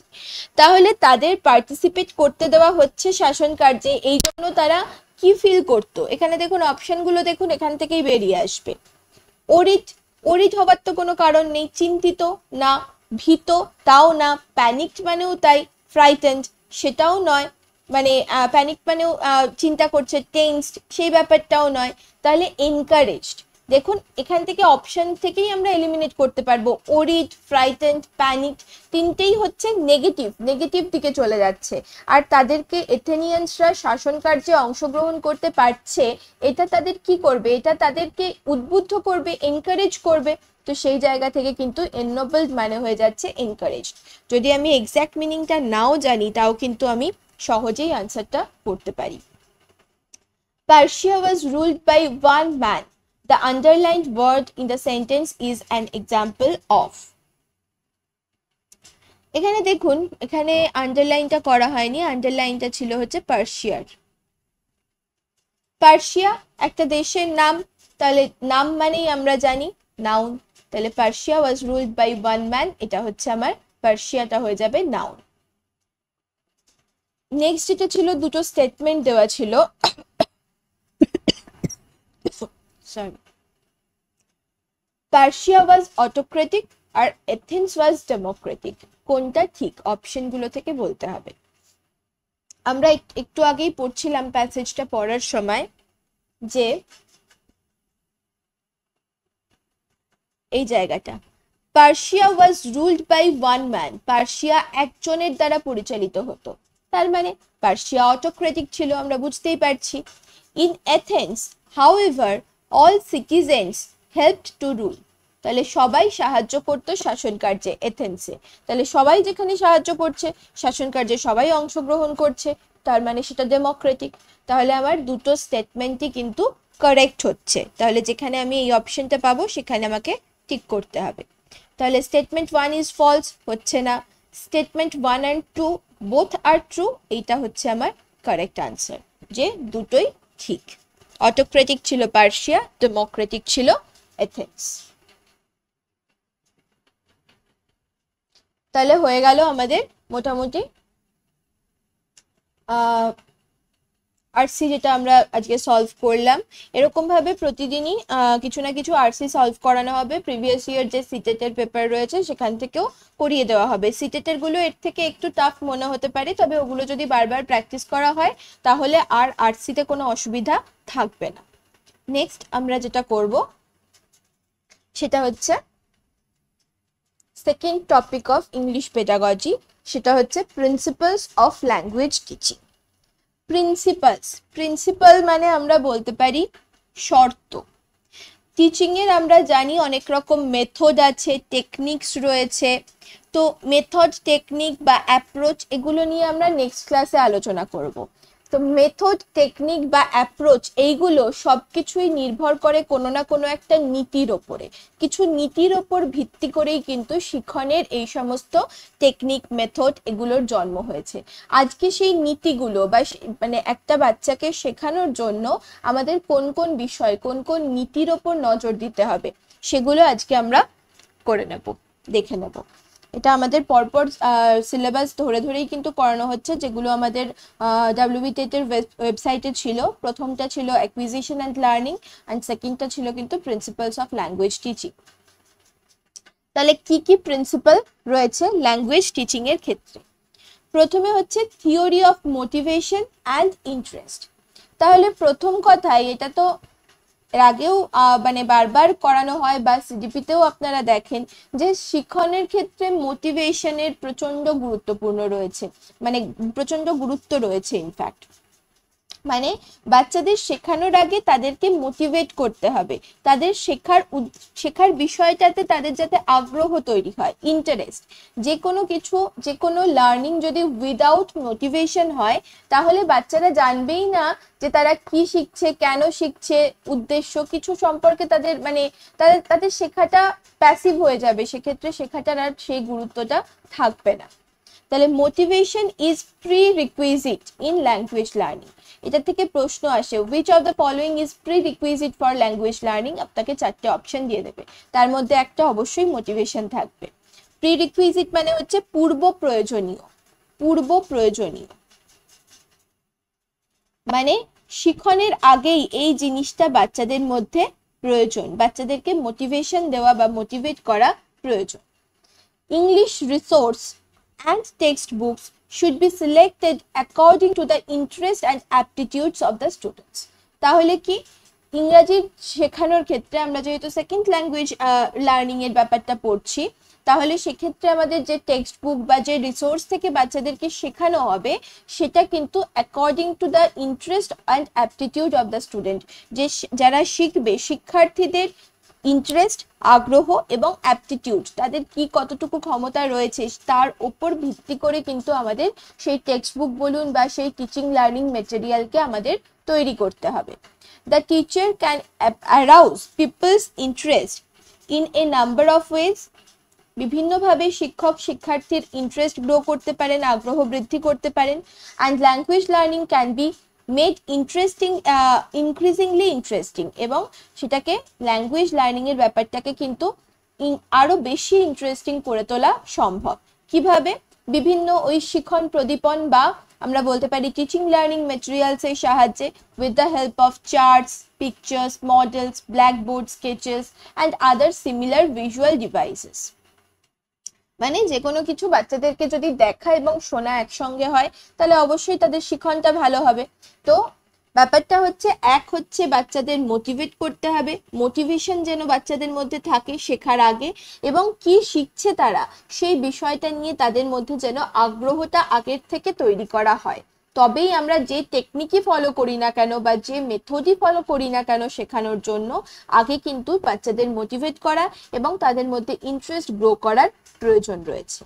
তাহলে তাদের পার্টিসিপেট করতে দেওয়া হচ্ছে শাসন কার্যে, এই জন্য তারা কি ফিল করতো? এখানে দেখুন অপশনগুলো দেখুন, এখান থেকেই বেরিয়ে আসবে। ওরিড হবার তো কোনো কারণ নেই, চিন্তিত না, ভীত তাও না, প্যানিকড মানেও তাই, ফ্রাইটেন্ড সেটাও নয়, মানে প্যানিক মানেও চিন্তা করছে, টেন্সড সেই ব্যাপারটাও নয়, তাহলে এনকারেজড, দেখুন এখান থেকে অপশন থেকেই আমরা এলিমিনেট করতে পারবো। ওরিড, ফ্রাইটেন্ড, প্যানিকড তিনটেই হচ্ছে নেগেটিভ দিকে চলে যাচ্ছে। আর তাদেরকে এথেনিয়ানসরা শাসন কার্যে অংশগ্রহণ করতে পারছে, এটা তাদের কি করবে, এটা তাদেরকে উদ্বুদ্ধ করবে, এনকারেজ করবে। তো সেই জায়গা থেকে কিন্তু এননোবলড মানে হয়ে যাচ্ছে এনকারেজড। যদি আমি এক্স্যাক্ট মিনিংটা নাও জানি তাও কিন্তু আমি সহজেই আনসারটা করতে পারি। Persia was ruled by one man. The underlined word in the sentence is an example of. এখানে দেখুন, এখানে আন্ডারলাইনটা করা হয়নি, আন্ডারলাইনটা ছিল হচ্ছে পার্সিয়ার। পার্সিয়া একটা দেশের নাম, তাহলে নাম মানেই আমরা জানি নাউন, তাহলে Persia was ruled by one man, এটা হচ্ছে আমার পার্সিয়াটা হয়ে যাবে নাউন। নেক্সট এটা ছিল দুটো স্টেটমেন্ট দেওয়া ছিল, সরি, পার্সিয়া ওয়াজ অটোক্রেটিক আর এথেন্স ওয়াজ ডেমোক্রেটিক। কোনটা ঠিক অপশনগুলো থেকে বলতে হবে। আমরা একটু আগেই পড়ছিলাম প্যাসেজটা পড়ার সময় যে এই জায়গাটা, Persia was ruled by one man, Persia একজনের দ্বারা পরিচালিত হতো, তার মানে পার্সিয়া অটোক্রেটিক ছিল, আমরা বুঝতেই পারছি। In Athens however all citizens helped to rule, তাহলে সবাই সাহায্য করতো শাসন কার্যে এথেন্সে, তাহলে সবাই যেখানে সাহায্য করছে শাসন কার্যে সবাই অংশগ্রহণ করছে, তার মানে সেটা ডেমোক্রেটিক। তাহলে আমার দুটো স্টেটমেন্টই কিন্তু কারেক্ট হচ্ছে, তাহলে যেখানে আমি এই অপশনটা পাবো সেখানে আমাকে টিক করতে হবে। তাহলে স্টেটমেন্ট 1 ইজ ফলস, হচ্ছে না। Statement 1 and 2 both are true, এইটা হচ্ছে আমার কারেক্ট আনসার, যে দুটোই ঠিক। অটোক্রেটিক ছিল পার্সিয়া, ডেমোক্রেটিক ছিল এথেন্স। তাহলে হয়ে গেল আমাদের মোটামুটি আরসি যেটা আমরা আজকে সলভ করলাম। এরকম ভাবে প্রতিদিনই কিছু না কিছু আরসি সলভ করানো হবে। প্রিভিয়াস ইয়ার যে সিটেটের পেপার রয়েছে সেখান থেকেও করিয়ে দেওয়া হবে। সিটেটের গুলো এর থেকে একটু টাফ মনে হতে পারে, তবে ওগুলো যদি বারবার প্র্যাকটিস করা হয় তাহলে আর আরসিতে কোনো অসুবিধা থাকবে না। নেক্সট আমরা যেটা করব সেটা হচ্ছে second topic of English pedagogy, সেটা হচ্ছে principles of language teaching. Principal মানে আমরা বলতে পারি শর্ত। টিচিং এর আমরা জানি অনেক রকম মেথড আছে, টেকনিক্স রয়েছে। তো মেথড, টেকনিক বা অ্যাপ্রোচ এগুলো নিয়ে আমরা নেক্সট ক্লাসে আলোচনা করব। তো মেথড, টেকনিক বা অ্যাপ্রোচ এইগুলো সবকিছুই নির্ভর করে কোনো না কোনো একটা নীতির ওপরে। কিছু নীতির ওপর ভিত্তি করেই কিন্তু শিক্ষণের এই সমস্ত টেকনিক, মেথড এগুলোর জন্ম হয়েছে। আজকে সেই নীতিগুলো বা মানে একটা বাচ্চাকে শেখানোর জন্য আমাদের কোন কোন বিষয়, কোন কোন নীতির ওপর নজর দিতে হবে সেগুলো আজকে আমরা করে নেব, দেখে নেব। এটা আমাদের পরপর সিলেবাস ধরে ধরেই কিন্তু করানো হচ্ছে, যেগুলো আমাদের WBTET এর ওয়েবসাইটে ছিল। প্রথমটা ছিল অ্যাকুইজিশন অ্যান্ড লার্নিং, অ্যান্ড সেকেন্ডটা ছিল কিন্তু প্রিন্সিপালস অফ ল্যাঙ্গুয়েজ টিচিং। তাহলে কি কি প্রিন্সিপাল রয়েছে ল্যাঙ্গুয়েজ টিচিং এর ক্ষেত্রে? প্রথমে হচ্ছে theory of motivation and interest. তাহলে প্রথম কথাই, এটা তো এর আগেও মানে বারবার করানো হয় বা সিডিপিতেও আপনারা দেখেন যে শিক্ষণের ক্ষেত্রে মোটিভেশনের প্রচন্ড গুরুত্বপূর্ণ রয়েছে, মানে প্রচন্ড গুরুত্ব রয়েছে। ইনফ্যাক্ট মানে বাচ্চাদের শেখানোর আগে তাদেরকে মোটিভেট করতে হবে, তাদের শেখার বিষয়টাতে তাদের যাতে আগ্রহ তৈরি হয়, ইন্টারেস্ট। যে কোনো কিছু, যে কোনো লার্নিং যদি উইদাউট মোটিভেশন হয় তাহলে বাচ্চারা জানবেই না যে তারা কি শিখছে, কেন শিখছে, উদ্দেশ্য কিছু সম্পর্কে তাদের মানে তাদের শেখাটা প্যাসিভ হয়ে যাবে, সেক্ষেত্রে শেখাটার আর সেই গুরুত্বটা থাকবে না। তাহলে motivation is pre requisite in language learning. এটা থেকে প্রশ্ন আসে, which of the following is pre requisite for language learning. আপনাকে 4টে অপশন দিয়ে দেবে, তার মধ্যে একটা অবশ্যই মোটিভেশন থাকবে। প্রি রিকুইজিট মানে হচ্ছে পূর্ব প্রয়োজনীয়, পূর্ব প্রয়োজনীয় মানে শিক্ষণের আগেই এই জিনিসটা বাচ্চাদের মধ্যে প্রয়োজন, বাচ্চাদেরকে মোটিভেশন দেওয়া বা মোটিভেট করা প্রয়োজন। English resource and textbooks should be selected according to the interest and aptitudes of the students. তাহলে কি ইংরাজি শেখানোর ক্ষেত্রে আমরা যেহেতু সেকেন্ড ল্যাঙ্গুয়েজ লার্নিং এর ব্যাপারটা পড়ছি, তাহলে সেক্ষেত্রে আমাদের যে টেক্সট বুক বা যে রিসোর্স থেকে বাচ্চাদেরকে শেখানো হবে সেটা কিন্তু according to the interest and aptitude of the student, যে যারা শিখবে শিক্ষার্থীদের ইন্টারেস্ট, আগ্রহ এবং অ্যাপটিটিউড, তাদের কি কতটুকু ক্ষমতা রয়েছে তার উপর ভিত্তি করে কিন্তু আমাদের সেই টেক্সট বুক বলুন বা সেই টিচিং লার্নিং মেটেরিয়ালকে আমাদের তৈরি করতে হবে। The teacher can arouse people's interest in a number of ways. বিভিন্নভাবে শিক্ষক শিক্ষার্থীর ইন্টারেস্ট গ্রো করতে পারেন, আগ্রহ বৃদ্ধি করতে পারেন। And language learning can be made interesting, increasingly interesting, এবং সেটাকে ল্যাঙ্গুয়েজ লার্নিং এর ব্যাপারটাকে কিন্তু আরো বেশি ইন্টারেস্টিং করে তোলা সম্ভব। কিভাবে? বিভিন্ন ওই শিখন প্রদীপন বা আমরা বলতে পারি টিচিং লার্নিং মেটেরিয়ালস এর সাহায্যে, with the help of charts, pictures, models, blackboard, sketches and other similar visual devices. মানে যে কোনো কিছু বাচ্চাদেরকে যদি দেখা এবং শোনা একসঙ্গে হয় তাহলে অবশ্যই তাদের শিখনটা ভালো হবে। তো ব্যাপারটা হচ্ছে, এক হচ্ছে বাচ্চাদের মোটিভেট করতে হবে, মোটিভেশন যেন বাচ্চাদের মধ্যে থাকে শেখার আগে, এবং কি শিখছে তারা সেই বিষয়টা নিয়ে তাদের মধ্যে যেন আগ্রহটা আগের থেকে তৈরি করা হয়। তবেই আমরা যে টেকনিকই ফলো করি না কেন বা যে মেথডই ফলো করি না কেন শেখানোর জন্য, আগে কিন্তু বাচ্চাদের মোটিভেট করা এবং তাদের মধ্যে ইন্টারেস্ট গ্রো করার প্রয়োজন রয়েছে।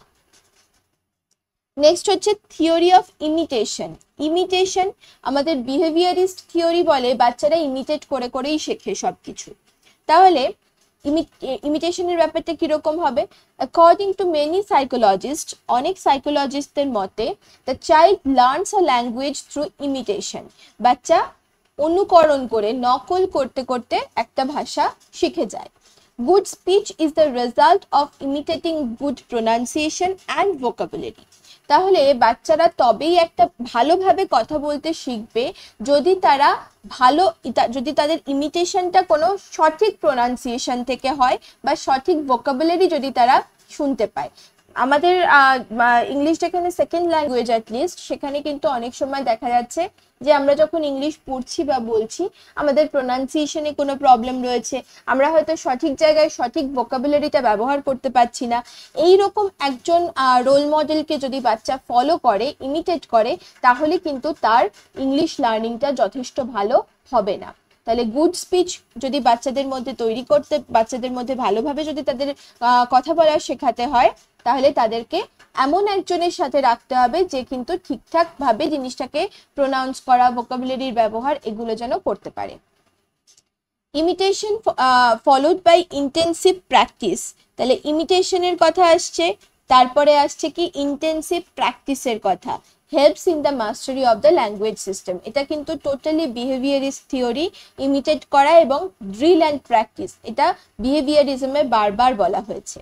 নেক্সট হচ্ছে থিওরি অফ ইমিটেশন। ইমিটেশন আমাদের বিহেভিয়ারিস্ট থিওরি বলে বাচ্চারা ইমিটেট করে করেই শেখে সবকিছু। তাহলে ইমিটেশনের ব্যাপারটা কিরকম হবে? অ্যাকর্ডিং টু মেনি সাইকোলজিস্ট, অনেক সাইকোলজিস্টদের মতে, the child learns a language through imitation. বাচ্চা অনুকরণ করে, নকল করতে করতে একটা ভাষা শিখে যায়। Good speech is the result of imitating good pronunciation and vocabulary. তাহলে বাচ্চারা তবেই একটা ভালোভাবে কথা বলতে শিখবে যদি তারা যদি তাদের ইমিটেশনটা কোনো সঠিক প্রোনাউন্সিয়েশন থেকে হয় বা সঠিক ভোকাবুলারি যদি তারা শুনতে পায়। আমাদের ইংলিশ যেখানে সেকেন্ড ল্যাঙ্গুয়েজ অ্যাটলিস্ট, সেখানে কিন্তু অনেক সময় দেখা যাচ্ছে যে আমরা যখন ইংলিশ পড়ছি বা বলছি আমাদের প্রোনাউন্সিয়েশনে কোনো প্রবলেম রয়েছে, আমরা হয়তো সঠিক জায়গায় সঠিক ভোকাবুলারিটা ব্যবহার করতে পারছি না। এই রকম একজন রোল মডেলকে যদি বাচ্চা ফলো করে, ইমিটেট করে, তাহলে কিন্তু তার ইংলিশ লার্নিংটা যথেষ্ট ভালো হবে না। তাহলে গুড স্পিচ যদি বাচ্চাদের মধ্যে তৈরি করতে, বাচ্চাদের মধ্যে ভালোভাবে যদি তাদের কথা বলা শেখাতে হয়, তাহলে তাদেরকে এমন একজনের সাথে রাখতে হবে যে কিন্তু ঠিকঠাক ভাবে জিনিসটাকে প্রোনাউন্স করা, ভোকাবুলারির ব্যবহার এগুলো যেন করতে পারে। Imitation followed by intensive practice. তাহলে ইমিটেশনের কথা আসছে, তারপরে আসছে কি ইন্টেন্সিভ প্র্যাকটিসের কথা। Helps in the mastery of the language system. এটা কিন্তু টোটালি বিহেভিয়ারিস্ট থিওরি। ইমিটেট করা এবং ড্রিল অ্যান্ড প্র্যাকটিস, এটা বিহেভিয়ারিজমে বারবার বলা হয়েছে।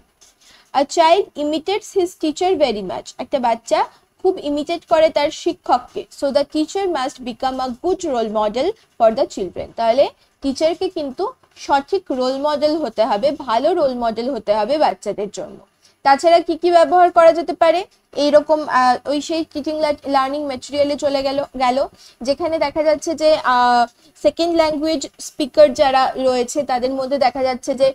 A child imitates his teacher very much. একটা বাচ্চা খুব ইমিটেট করে তার শিক্ষককে। So the teacher must become a good role model for the children. তাহলে টিচারকে কিন্তু সঠিক রোল মডেল হতে হবে, ভালো রোল মডেল হতে হবে বাচ্চাদের জন্য। তাছাড়া কি কি ব্যবহার করা যেতে পারে? এইরকম ওই সেই টিচিং লার্নিং ম্যাটেরিয়ালে চলে গেল যেখানে দেখা যাচ্ছে যে সেকেন্ড ল্যাঙ্গুয়েজ স্পিকার যারা রয়েছে তাদের মধ্যে দেখা যাচ্ছে যে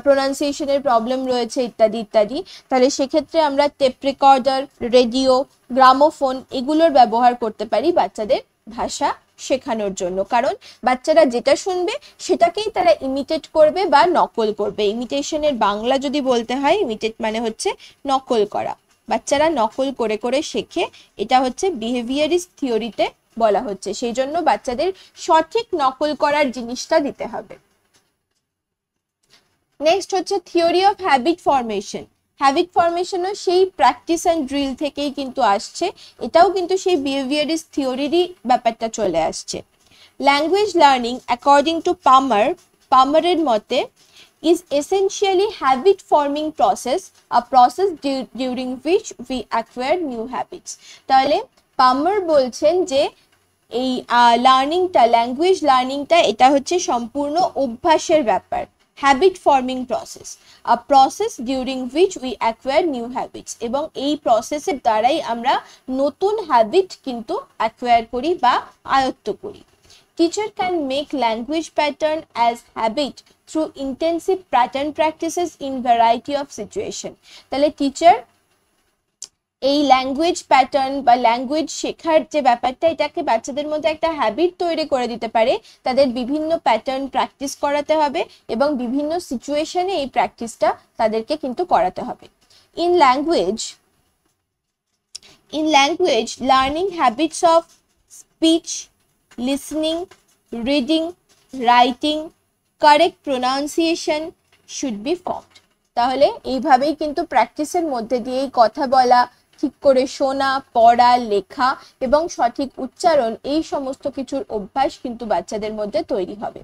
প্রোনাউন্সিয়েশনের প্রবলেম রয়েছে ইত্যাদি ইত্যাদি। তাহলে সেক্ষেত্রে আমরা টেপ রেকর্ডার, রেডিও, গ্রামোফোন এগুলোর ব্যবহার করতে পারি বাচ্চাদের ভাষা শেখানোর জন্য। কারণ বাচ্চারা যেটা শুনবে সেটাকেই তারা ইমিটেট করবে বা নকল করবে। ইমিটেশনের বাংলা যদি বলতে হয়, ইমিটেট মানে হচ্ছে নকল করা। বাচ্চারা নকল করে করে শেখে, এটা হচ্ছে বিহেভিয়ারিস্ট থিওরিতে বলা হচ্ছে। সেই জন্য বাচ্চাদের সঠিক নকল করার জিনিসটা দিতে হবে। নেক্সট হচ্ছে theory of habit formation. Habit ফরমেশনও সেই প্র্যাকটিস অ্যান্ড ড্রিল থেকেই কিন্তু আসছে, এটাও কিন্তু সেই বিহেভিয়ারিস্ট থিওরিরই ব্যাপারটা চলে আসছে। ল্যাঙ্গুয়েজ লার্নিং অ্যাকর্ডিং টু পামারের মতে is essentially habit forming process, a process during which we acquire new habits. তাহলে পামার বলছেন যে এই লার্নিংটা, ল্যাঙ্গুয়েজ লার্নিংটা এটা হচ্ছে সম্পূর্ণ অভ্যাসের ব্যাপার। Habit forming process, a process during which we acquire new habits, এবং এই প্রসেসের দ্বারাই আমরা নতুন হ্যাবিট কিন্তু অ্যাকোয়ার করি বা আয়ত্ত করি। Teacher can make language pattern as habit through intensive pattern practices in variety of situation. তাহলে টিচার এই ল্যাঙ্গুয়েজ প্যাটার্ন বা ল্যাঙ্গুয়েজ শেখার যে ব্যাপারটা, এটাকে বাচ্চাদের মধ্যে একটা হ্যাবিট তৈরি করে দিতে পারে। তাদের বিভিন্ন প্যাটার্ন প্র্যাকটিস করাতে হবে এবং বিভিন্ন সিচুয়েশনে এই প্র্যাকটিসটা তাদেরকে কিন্তু করাতে হবে। In language, learning habits of speech, listening, reading, writing, correct pronunciation should be formed. তাহলে এইভাবেই কিন্তু প্র্যাকটিসের মধ্যে দিয়েই কথা বলা, ঠিক করে শোনা, পড়া, লেখা এবং সঠিক উচ্চারণ, এই সমস্ত কিছুর অভ্যাস কিন্তু বাচ্চাদের মধ্যে তৈরি হবে।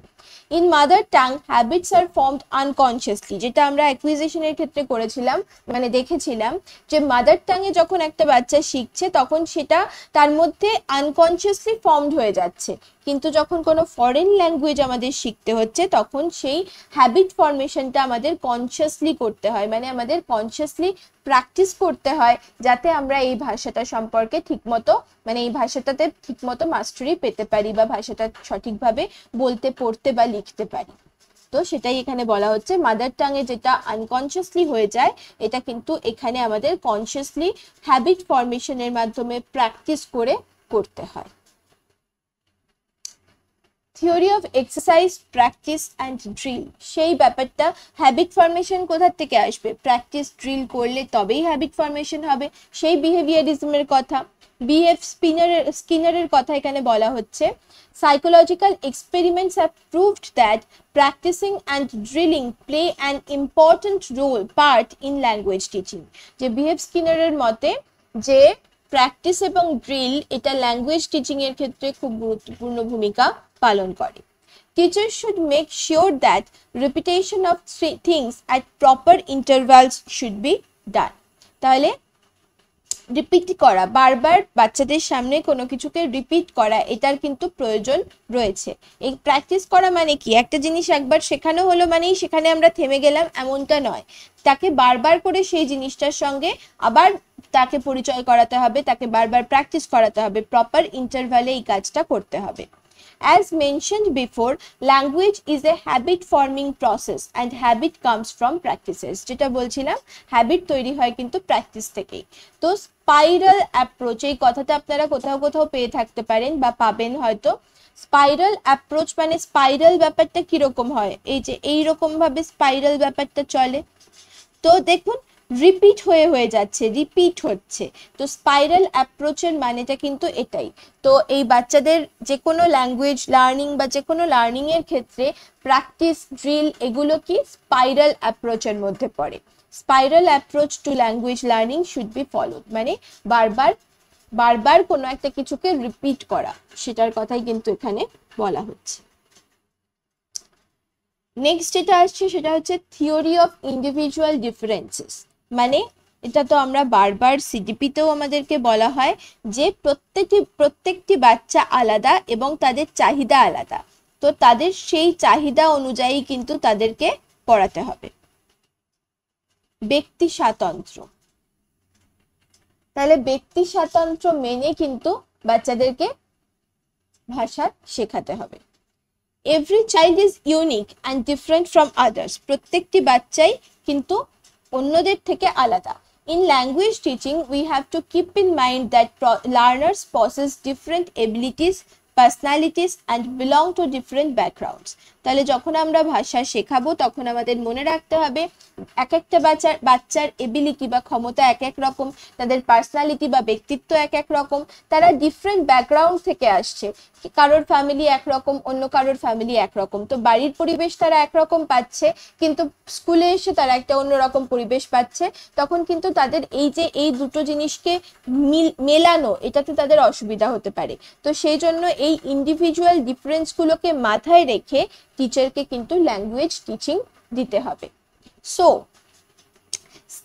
In mother tongue habits are formed unconsciously, যেটা আমরা অ্যাকুইজিশনের ক্ষেত্রে করেছিলাম, মানে দেখেছিলাম যে মাদার টাঙে যখন একটা বাচ্চা শিখছে তখন সেটা তার মধ্যে আনকনসিয়াসলি ফর্মড হয়ে যাচ্ছে, কিন্তু যখন কোনো ফরেন ল্যাঙ্গুয়েজ আমাদের শিখতে হচ্ছে তখন সেই হ্যাবিট ফর্মেশনটা আমাদের কনসিয়াসলি করতে হয়, মানে আমাদের কনসিয়াসলি প্র্যাকটিস করতে হয়, যাতে আমরা এই ভাষাটা সম্পর্কে ঠিকমতো, মানে এই ভাষাটাতে ঠিকমতো মাস্টারি পেতে পারি বা ভাষাটা সঠিকভাবে বলতে, পড়তে বা লিখতে পারি। তো সেটাই এখানে বলা হচ্ছে, মাদার টাঙে যেটা আনকনসিয়াসলি হয়ে যায় এটা কিন্তু এখানে আমাদের কনসিয়াসলি হ্যাবিট ফর্মেশনের মাধ্যমে প্র্যাকটিস করে করতে হয়। Theory of exercise, practice and drill, সেই ব্যাপারটা হ্যাবিট ফর্মেশন কোথা থেকে আসবে? প্র্যাকটিস ড্রিল করলে তবেই হ্যাবিট ফর্মেশন হবে, সেই বিহেভিয়ারিজমের কথা। বিএফ স্কিনারের কথা এখানে বলা হচ্ছে, psychological experiments have proved that practising and drilling play an important part in language teaching. যে বিএফ স্কিনারের মতে যে প্র্যাকটিস এবং ড্রিল এটা ল্যাঙ্গুয়েজ টিচিং এর ক্ষেত্রে খুব গুরুত্বপূর্ণ ভূমিকা পালন করে। Teachers should make sure that repetition of things at proper intervals should be done. তাহলে রিপিট করা, বারবার বাচ্চাদের সামনে কোনো কিছুকে রিপিট করা, এটার কিন্তু প্রয়োজন রয়েছে। এই প্র্যাকটিস করা মানে কি? একটা জিনিস একবার শেখানো হলো মানেই সেখানে আমরা থেমে গেলাম এমনটা নয়, তাকে বারবার করে সেই জিনিসটার সঙ্গে আবার তাকে পরিচয় করাতে হবে, তাকে বারবার প্র্যাকটিস করাতে হবে, প্রপার ইন্টারভ্যালে এই কাজটা করতে হবে। As mentioned before, language is a habit forming process and habit comes from practices. যেটা বলছিলাম, হ্যাবিট তৈরি হয় কিন্তু প্র্যাকটিস থেকেই। তো স্পাইরাল অ্যাপ্রোচ, এই কথাটা আপনারা কোথাও কোথাও পেয়ে থাকতে পারেন বা পাবেন হয়তো। স্পাইরাল অ্যাপ্রোচ মানে স্পাইরাল ব্যাপারটা কিরকম হয়, এই যে এইরকম ভাবে স্পাইরাল ব্যাপারটা চলে, তো দেখুন রিপিট হয়ে যাচ্ছে, রিপিট হচ্ছে। তো স্পাইরাল অ্যাপ্রোচের মানেটা কিন্তু এটাই। তো এই বাচ্চাদের যে কোনো ল্যাঙ্গুয়েজ লার্নিং বা যে কোনো লার্নিং এর ক্ষেত্রে প্র্যাকটিস, ড্রিল এগুলো কি স্পাইরাল অ্যাপ্রোচের মধ্যে পড়ে। Spiral approach to language learning should be followed, মানে বারবার কোনো একটা কিছুকে রিপিট করা, সেটার কথাই কিন্তু এখানে বলা হচ্ছে। নেক্সট যেটা আসছে সেটা হচ্ছে থিওরি অফ ইন্ডিভিজুয়াল ডিফারেন্সেস, মানে এটা তো আমরা বারবার সিডিপিতেও আমাদেরকে বলা হয় যে প্রত্যেকটি বাচ্চা আলাদা এবং তাদের চাহিদা আলাদা, তো তাদের সেই চাহিদা অনুযায়ী কিন্তু তাদেরকে পড়াতে হবে। ব্যক্তি স্বাতন্ত্র্য, তাহলে ব্যক্তি স্বাতন্ত্র্য মেনে কিন্তু বাচ্চাদেরকে ভাষা শেখাতে হবে। Every child is unique and different from others. প্রত্যেকটি বাচ্চাই কিন্তু অন্যদের থেকে আলাদা। In language teaching, we have to keep in mind that learners possess different abilities, personalities and belong to different backgrounds. তাহলে যখন আমরা ভাষা শেখাবো তখন আমাদের মনে রাখতে হবে এক একটা বাচ্চার এবিলিটি বা ক্ষমতা এক এক রকম, তাদের পার্সোনালিটি বা ব্যক্তিত্ব এক এক রকম, তারা ডিফারেন্ট ব্যাকগ্রাউন্ড থেকে আসছে, কারোর ফ্যামিলি একরকম, অন্য কারোর ফ্যামিলি একরকম, তো বাড়ির পরিবেশ তারা একরকম পাচ্ছে কিন্তু স্কুলে এসে তারা একটা অন্যরকম পরিবেশ পাচ্ছে, তখন কিন্তু তাদের এই যে এই দুটো জিনিসকে মেলানো এটাতে তাদের অসুবিধা হতে পারে। তো সেই জন্য এই ইন্ডিভিজুয়াল ডিফারেন্সগুলোকে মাথায় রেখে টিচারকে কিন্তু ল্যাঙ্গুয়েজ টিচিং দিতে হবে। So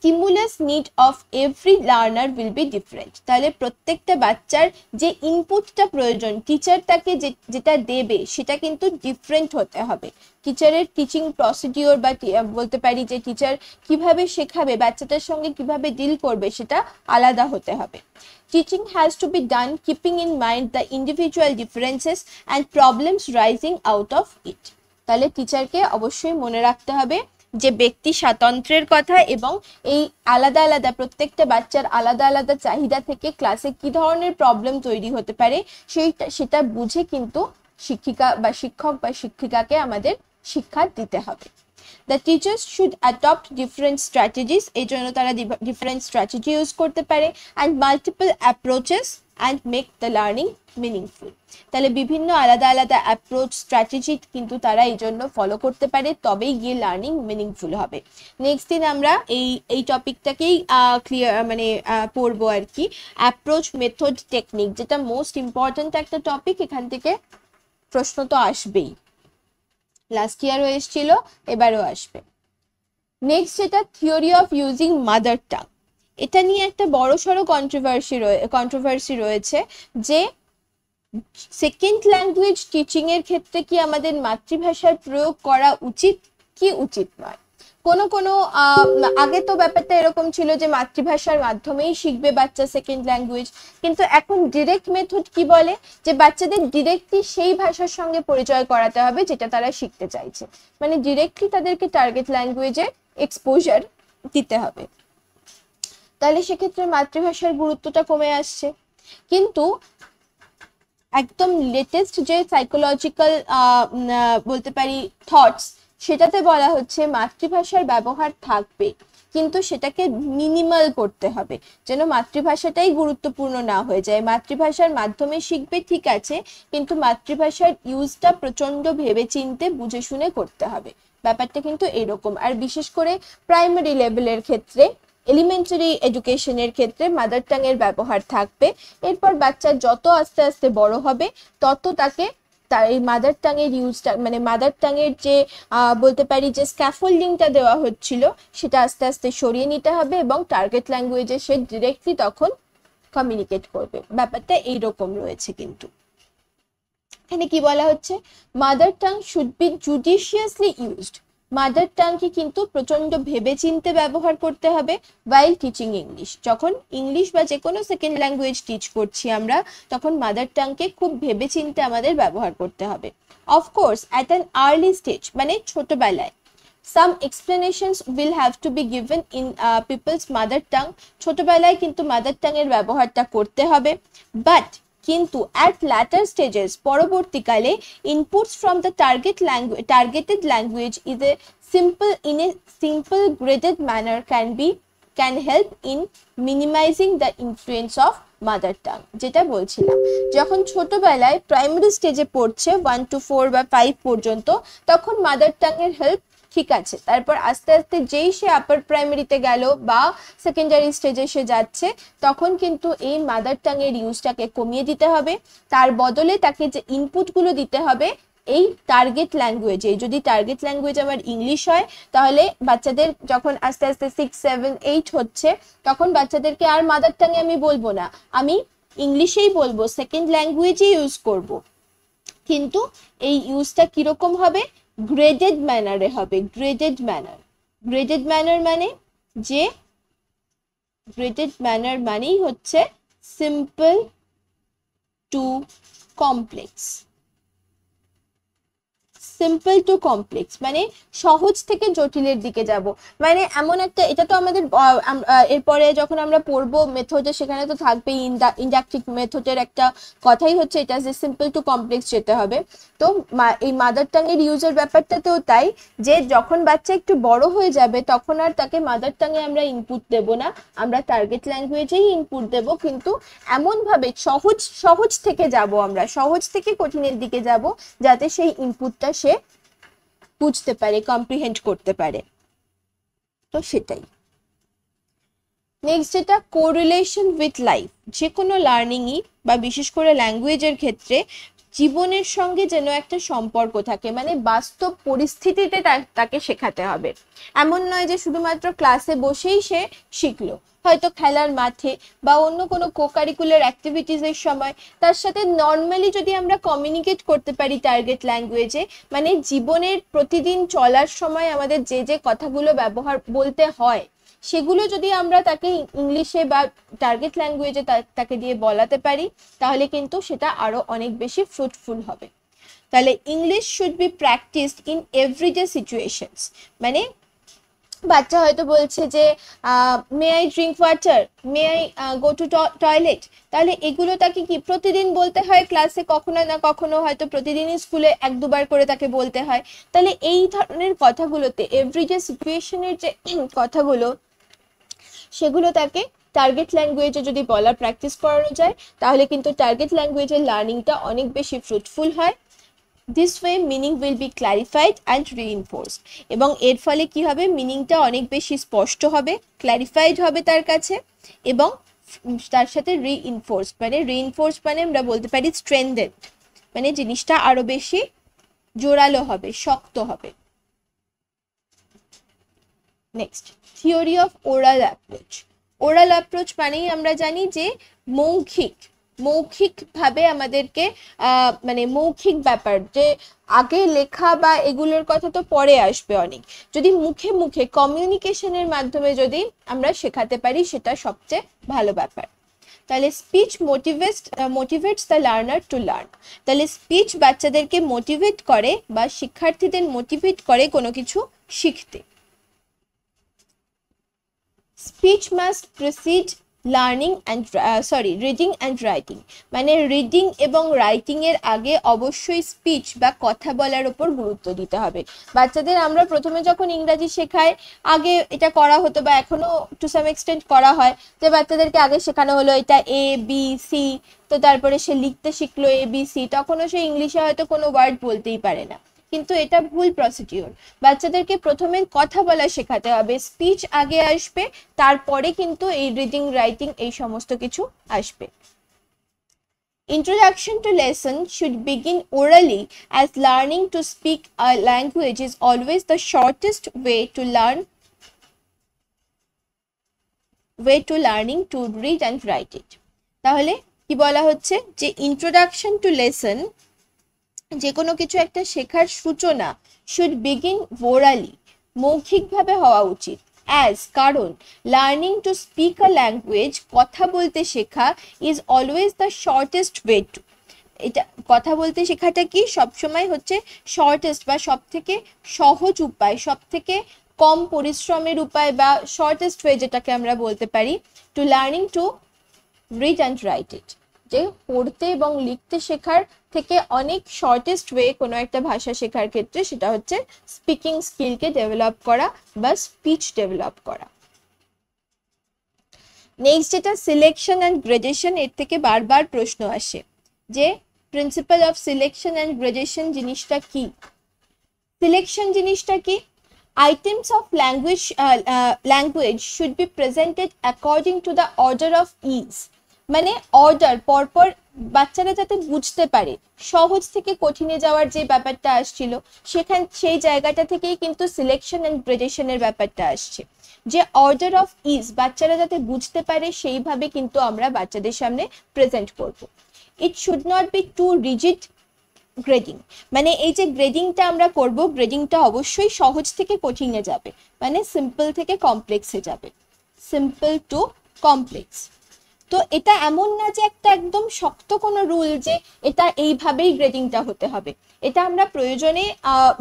stimulus need of every learner will be different. তাহলে প্রত্যেকটা বাচ্চার যে ইনপুটটা প্রয়োজন, টিচার তাকে যেটা দেবে সেটা কিন্তু ডিফারেন্ট হতে হবে। টিচারের টিচিং প্রসিডিওর বা বলতে পারি যে টিচার কিভাবে শেখাবে, বাচ্চাটার সঙ্গে কিভাবে ডিল করবে, সেটা আলাদা হতে হবে। Teaching has to be done keeping in mind the individual differences and problems rising out of it. তাহলে টিচারকে অবশ্যই মনে রাখতে হবে যে ব্যক্তি স্বাতন্ত্র্যের কথা এবং এই আলাদা আলাদা প্রত্যেকটা বাচ্চার আলাদা আলাদা চাহিদা থেকে ক্লাসে কি ধরনের প্রবলেম তৈরি হতে পারে সেটা বুঝে কিন্তু শিক্ষিকা বা শিক্ষক বা শিক্ষিকাকে আমাদের শিক্ষা দিতে হবে। The teachers should adopt different strategies, এই জন্য তারা different strategy ইউজ করতে পারে, and multiple approaches and make the learning meaningful। তাহলে বিভিন্ন আলাদা আলাদা অ্যাপ্রোচ স্ট্র্যাটেজি কিন্তু তারা এই জন্য ফলো করতে পারে, তবেই গিয়ে লার্নিং মিনিংফুল হবে। নেক্সট দিন আমরা এই টপিকটাকেই পড়বো আর কি, অ্যাপ্রোচ মেথড টেকনিক, যেটা মোস্ট ইম্পর্ট্যান্ট একটা টপিক। এখান থেকে প্রশ্ন তো আসবেই, লাস্ট ইয়ারও এসেছিল, এবারও আসবে। নেক্সট যেটা theory of using mother tongue, এটা নিয়ে একটা বড়সড় কন্ট্রোভার্সি রয়েছে যে সেকেন্ড ল্যাঙ্গুয়েজ টিচিং এর ক্ষেত্রে কি আমাদের মাতৃভাষার প্রয়োগ করা উচিত কি উচিত নয়। কোনো আগে তো ব্যাপারটা এরকম ছিল যে মাতৃভাষার মাধ্যমেই শিখবে বাচ্চা সেকেন্ড ল্যাঙ্গুয়েজ, কিন্তু এখন ডিরেক্ট মেথড কি বলে যে বাচ্চাদের ডিরেক্টলি সেই ভাষার সঙ্গে পরিচয় করাতে হবে যেটা তারা শিখতে চাইছে, মানে ডিরেক্টলি তাদেরকে টার্গেট ল্যাঙ্গুয়েজে এক্সপোজার দিতে হবে। তাহলে সেক্ষেত্রে মাতৃভাষার গুরুত্বটা কমে আসছে। কিন্তু একদম লেটেস্ট যে সাইকোলজিক্যাল বলতে পারি থটস, সেটাতে বলা হচ্ছে মাতৃভাষার ব্যবহার থাকবে, কিন্তু সেটাকে মিনিমাল করতে হবে, যেন মাতৃভাষাটাই গুরুত্বপূর্ণ না হয়ে যায়। মাতৃভাষার মাধ্যমে শিখবে ঠিক আছে, কিন্তু মাতৃভাষার ইউজটা প্রচন্ড ভেবেচিন্তে বুঝে শুনে করতে হবে। ব্যাপারটা কিন্তু এরকম। আর বিশেষ করে প্রাইমারি লেভেলের ক্ষেত্রে, এলিমেন্টারি এডুকেশনের ক্ষেত্রে মাদার টাং এর ব্যবহার থাকবে। এরপর বাচ্চা যত আস্তে আস্তে বড় হবে তত তাকে তার এই মাদার টাং এর ইউজটা, মানে মাদার টাং এর যে বলতে পারি যে স্ক্যাফোল্ডিংটা দেওয়া হচ্ছিল সেটা আস্তে আস্তে সরিয়ে নিতে হবে এবং টার্গেট ল্যাঙ্গুয়েজে সে ডিরেক্টলি তখন কমিউনিকেট করবে। ব্যাপারটা এইরকম রয়েছে। কিন্তু এখানে কি বলা হচ্ছে, mother tongue should be judiciously used. Mother টাংকে কিন্তু প্রচন্ড ভেবেচিন্তে ব্যবহার করতে হবে while টিচিং ইংলিশ। যখন ইংলিশ বা যে কোনো সেকেন্ড ল্যাঙ্গুয়েজ টিচ করছি আমরা, তখন মাদার টাংকে খুব ভেবেচিন্তে আমাদের ব্যবহার করতে হবে। Of course at an early stage, মানে ছোটবেলায়, some explanations will have to be given in people's mother tongue. ছোটবেলায় কিন্তু মাদার টাং এর ব্যবহারটা করতে হবে, বাট কিন্তু at latter stages, পরবর্তীকালে inputs from the targeted language is a simple graded manner can help in minimizing the influence of mother tongue. যেটা বলছিলাম, যখন ছোটবেলায় প্রাইমারি স্টেজে পড়ছে 1 to 4 বা 5 পর্যন্ত, তখন মাদার টাং এর হেল্প ঠিক আছে। তারপর আস্তে আস্তে যেই সে আপার প্রাইমারিতে গেল বা সেকেন্ডারি স্টেজে সে যাচ্ছে, তখন কিন্তু এই মাদার টাং এর ইউজটাকে কমিয়ে দিতে হবে। তার বদলে তাকে যে ইনপুটগুলো দিতে হবে এই টার্গেট ল্যাঙ্গুয়েজে। যদি টার্গেট ল্যাঙ্গুয়েজ আমার ইংলিশ হয়, তাহলে বাচ্চাদের যখন আস্তে আস্তে 6, 7, 8 হচ্ছে, তখন বাচ্চাদেরকে আর মাদার টাঙে আমি বলবো না, আমি ইংলিশেই বলবো, সেকেন্ড ল্যাঙ্গুয়েজই ইউজ করব। কিন্তু এই ইউজটা কিরকম হবে, গ্রেডেড ম্যানারে হবে। গ্রেডেড ম্যানার মানে যে গ্রেডেড ম্যানার মানেই হচ্ছে simple to complex. Simple to complex মানে সহজ থেকে জটিলের দিকে যাব। মানে এমন একটা, এটা তো আমাদের এরপরে যখন আমরা পড়বো মেথডে, সেখানে তো থাকবেই ইন্ডাকটিভ মেথডের একটা কথাই হচ্ছে এটা যে সিম্পল টু কমপ্লেক্স যেতে হবে। তো এই মাদার টাং এর ইউজের ব্যাপারটাতেও তাই, যে যখন বাচ্চা একটু বড় হয়ে যাবে তখন আর তাকে মাদার টাঙে আমরা ইনপুট দেব না, আমরা টার্গেট ল্যাঙ্গুয়েজেই ইনপুট দেব। কিন্তু এমন ভাবে সহজ থেকে যাব, আমরা সহজ থেকে কঠিনের দিকে যাব, যাতে সেই ইনপুটটা সে বুঝতে পারে, কম্প্রিহেন্ড করতে পারে। তো সেটাই। নেক্সট যেটা কোরিলেশন উইথ লাইফ, যে কোনো লার্নিংই বা বিশেষ করে ল্যাঙ্গুয়েজের ক্ষেত্রে জীবনের সঙ্গে যেন একটা সম্পর্ক থাকে, মানে বাস্তব পরিস্থিতিতে তাকে শেখাতে হবে। এমন নয় যে শুধুমাত্র ক্লাসে বসেই সে শিখলো, হয়তো খেলার মাঠে বা অন্য কোনো কোকারিকুলার অ্যাক্টিভিটিসের সময় তার সাথে নর্মালি যদি আমরা কমিউনিকেট করতে পারি টার্গেট ল্যাঙ্গুয়েজে, মানে জীবনের প্রতিদিন চলার সময় আমাদের যে যে কথাগুলো বলতে হয় সেগুলো যদি আমরা তাকে ইংলিশে বা টার্গেট ল্যাঙ্গুয়েজে তাকে দিয়ে বলাতে পারি, তাহলে কিন্তু সেটা আরো অনেক বেশি ফ্রুটফুল হবে। তাহলে English should be practised in everyday situations, মানে বাচ্চা হয়তো বলছে যে may I drink water, may I go to toilet, তাহলে এগুলো তাকে কি প্রতিদিন বলতে হয় ক্লাসে, কখনো না কখনো হয়তো প্রতিদিনই স্কুলে এক দুবার করে তাকে বলতে হয়। তাহলে এই ধরনের কথাগুলোতে এভরিডে সিচুয়েশনের যে কথাগুলো সেগুলো তাকে টার্গেট ল্যাঙ্গুয়েজে যদি বলার প্র্যাকটিস করানো যায়, তাহলে কিন্তু টার্গেট ল্যাঙ্গুয়েজের লার্নিংটা অনেক বেশি ফ্রুটফুল হয়। This way meaning will be clarified and reinforced, এবং এর ফলে কি হবে, মিনিংটা অনেক বেশি স্পষ্ট হবে, ক্ল্যারিফাইড হবে তার কাছে, এবং তার সাথে রিইনফোর্স মানে আমরা বলতে পারি স্ট্রেনথেন্ড, মানে জিনিসটা আরো বেশি জোরালো হবে, শক্ত হবে। Next, theory of oral approach. Oral approach মানেই আমরা জানি যে মৌখিক ভাবে আমাদেরকে মানে মৌখিক ব্যাপার, যে আগে লেখা বা এগুলোর কথা তো পরে আসবে অনেক, যদি মুখে মুখে কমিউনিকেশনের মাধ্যমে যদি আমরা শেখাতে পারি সেটা সবচেয়ে ভালো ব্যাপার। তাহলে speech motivates the learner to learn, তাহলে স্পিচ বাচ্চাদেরকে মোটিভেট করে বা শিক্ষার্থীদের মোটিভেট করে কোনো কিছু শিখতে। Speech must precede reading and writing, মানে রিডিং এবং রাইটিং এর আগে অবশ্যই স্পিচ বা কথা বলার উপর গুরুত্ব দিতে হবে। বাচ্চাদের আমরা প্রথমে যখন ইংরাজি শেখাই, আগে এটা করা হতো বা এখনো টু সাম এক্সটেন্ট করা হয়, যে বাচ্চাদেরকে আগে শেখানো হলো এটা এ বি সি, তো তারপরে সে লিখতে শিখলো এ বি সি, তখনও সে ইংলিশে হয়তো কোনো ওয়ার্ড বলতেই পারে না, কিন্তু এটা ভুল প্রসিডিওর। বাচ্চাদেরকে প্রথমে কথা বলা শেখাতে হবে, স্পিচ আগে আসবে, তারপরে কিন্তু এই রিডিং রাইটিং এই সমস্ত কিছু আসবে। Introduction to lesson should begin orally, as learning to speak a language is always the shortest way to learning to read and write it. তাহলে কি বলা হচ্ছে যে ইন্ট্রোডাকশন টু লেসন, যে কোনো কিছু একটা শেখার সূচনা শুড বিগিন ওরালি, মৌখিকভাবে হওয়া উচিত, অ্যাজ কারণ learning to speak a language, কথা বলতে শেখা, is always the shortest way to, এটা কথা বলতে শেখাটা কি সবসময় হচ্ছে শর্টেস্ট বা সব থেকে সহজ উপায়, সব থেকে কম পরিশ্রমের উপায় বা শর্টেস্ট ওয়ে যেটাকে আমরা বলতে পারি to learning to read and write it, যে পড়তে এবং লিখতে শেখার থেকে অনেক শর্টেস্ট ওয়ে কোনো একটা ভাষা শেখার ক্ষেত্রে সেটা হচ্ছে স্পিকিং স্কিলকে ডেভেলপ করা বা স্পিচ ডেভেলপ করা। নেক্সট যেটা সিলেকশন অ্যান্ড গ্রেডেশন, এর থেকে বারবার প্রশ্ন আসে যে principal of selection and gradation জিনিসটা কি। সিলেকশন জিনিসটা কি, items of language should be presented according to the order of ease, মানে অর্ডার পরপর বাচ্চারা যাতে বুঝতে পারে, সহজ থেকে কঠিনে যাওয়ার যে ব্যাপারটা আসছিল সেই জায়গাটা থেকেই কিন্তু সিলেকশন এন্ড গ্রেডেশনের ব্যাপারটা আসছে, যে অর্ডার অফ ইজ বাচ্চারা যাতে বুঝতে পারে সেইভাবে কিন্তু আমরা বাচ্চাদের সামনে প্রেজেন্ট করব। It should not be too rigid grading, মানে এই যে গ্রেডিংটা আমরা করব, গ্রেডিংটা অবশ্যই সহজ থেকে কঠিনে যাবে, মানে সিম্পল থেকে কমপ্লেক্সে যাবে, সিম্পল টু কমপ্লেক্স। তো এটা এমন না যে একটা একদম শক্ত কোনো রুল যে এটা এইভাবেই গ্রেডিংটা হতে হবে, এটা আমরা প্রয়োজনে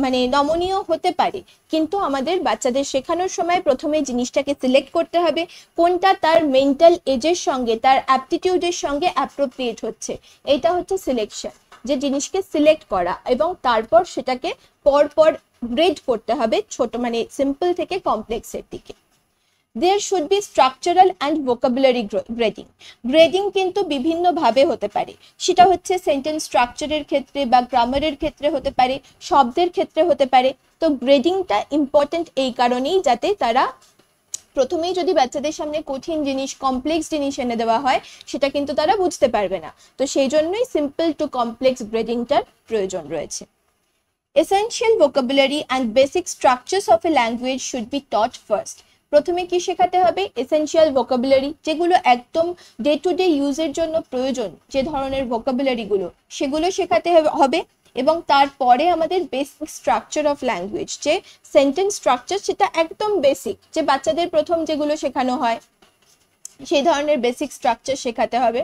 মানে নমনীয় হতে পারে, কিন্তু আমাদের বাচ্চাদের শেখানোর সময় প্রথমে জিনিসটাকে সিলেক্ট করতে হবে কোনটা তার মেন্টাল এজের সঙ্গে, তার অ্যাপটিটিউডের সঙ্গে অ্যাপ্রোপ্রিয়েট হচ্ছে, এটা হচ্ছে সিলেকশন, যে জিনিসকে সিলেক্ট করা এবং তারপর সেটাকে পরপর গ্রেড করতে হবে, ছোট মানে সিম্পল থেকে কমপ্লেক্সের দিকে। There should be structural and vocabulary grading. Grading কিন্তু বিভিন্ন ভাবে হতে পারে, সেটা হচ্ছে সেন্টেন্স স্ট্রাকচারের ক্ষেত্রে বা গ্রামারের ক্ষেত্রে হতে পারে, শব্দের ক্ষেত্রে হতে পারে। তো গ্রেডিংটা ইম্পর্টেন্ট এই কারণেই যাতে তারা প্রথমেই যদি বাচ্চাদের সামনে কঠিন জিনিস, কমপ্লেক্স জিনিস এনে দেওয়া হয়, সেটা কিন্তু তারা বুঝতে পারবে না। তো সেই জন্যই সিম্পল টু কমপ্লেক্স গ্রেডিংটার প্রয়োজন রয়েছে। Essential vocabulary and basic structures of a language should be taught first. প্রথমে কি শেখাতে হবে? এসেনশিয়াল ভোকাবুলারি, যেগুলো একদম ডে টু ডে ইউজের জন্য প্রয়োজন, যে ধরনের ভোকাবুলারি গুলো, সেগুলো শেখাতে হবে। এবং তারপরে আমাদের বেসিক স্ট্রাকচার অফ ল্যাঙ্গুয়েজ, যে সেন্টেন্স স্ট্রাকচার, সেটা একদম বেসিক, যে বাচ্চাদের প্রথম যেগুলো শেখানো হয় সেই ধরনের বেসিক স্ট্রাকচার শেখাতে হবে।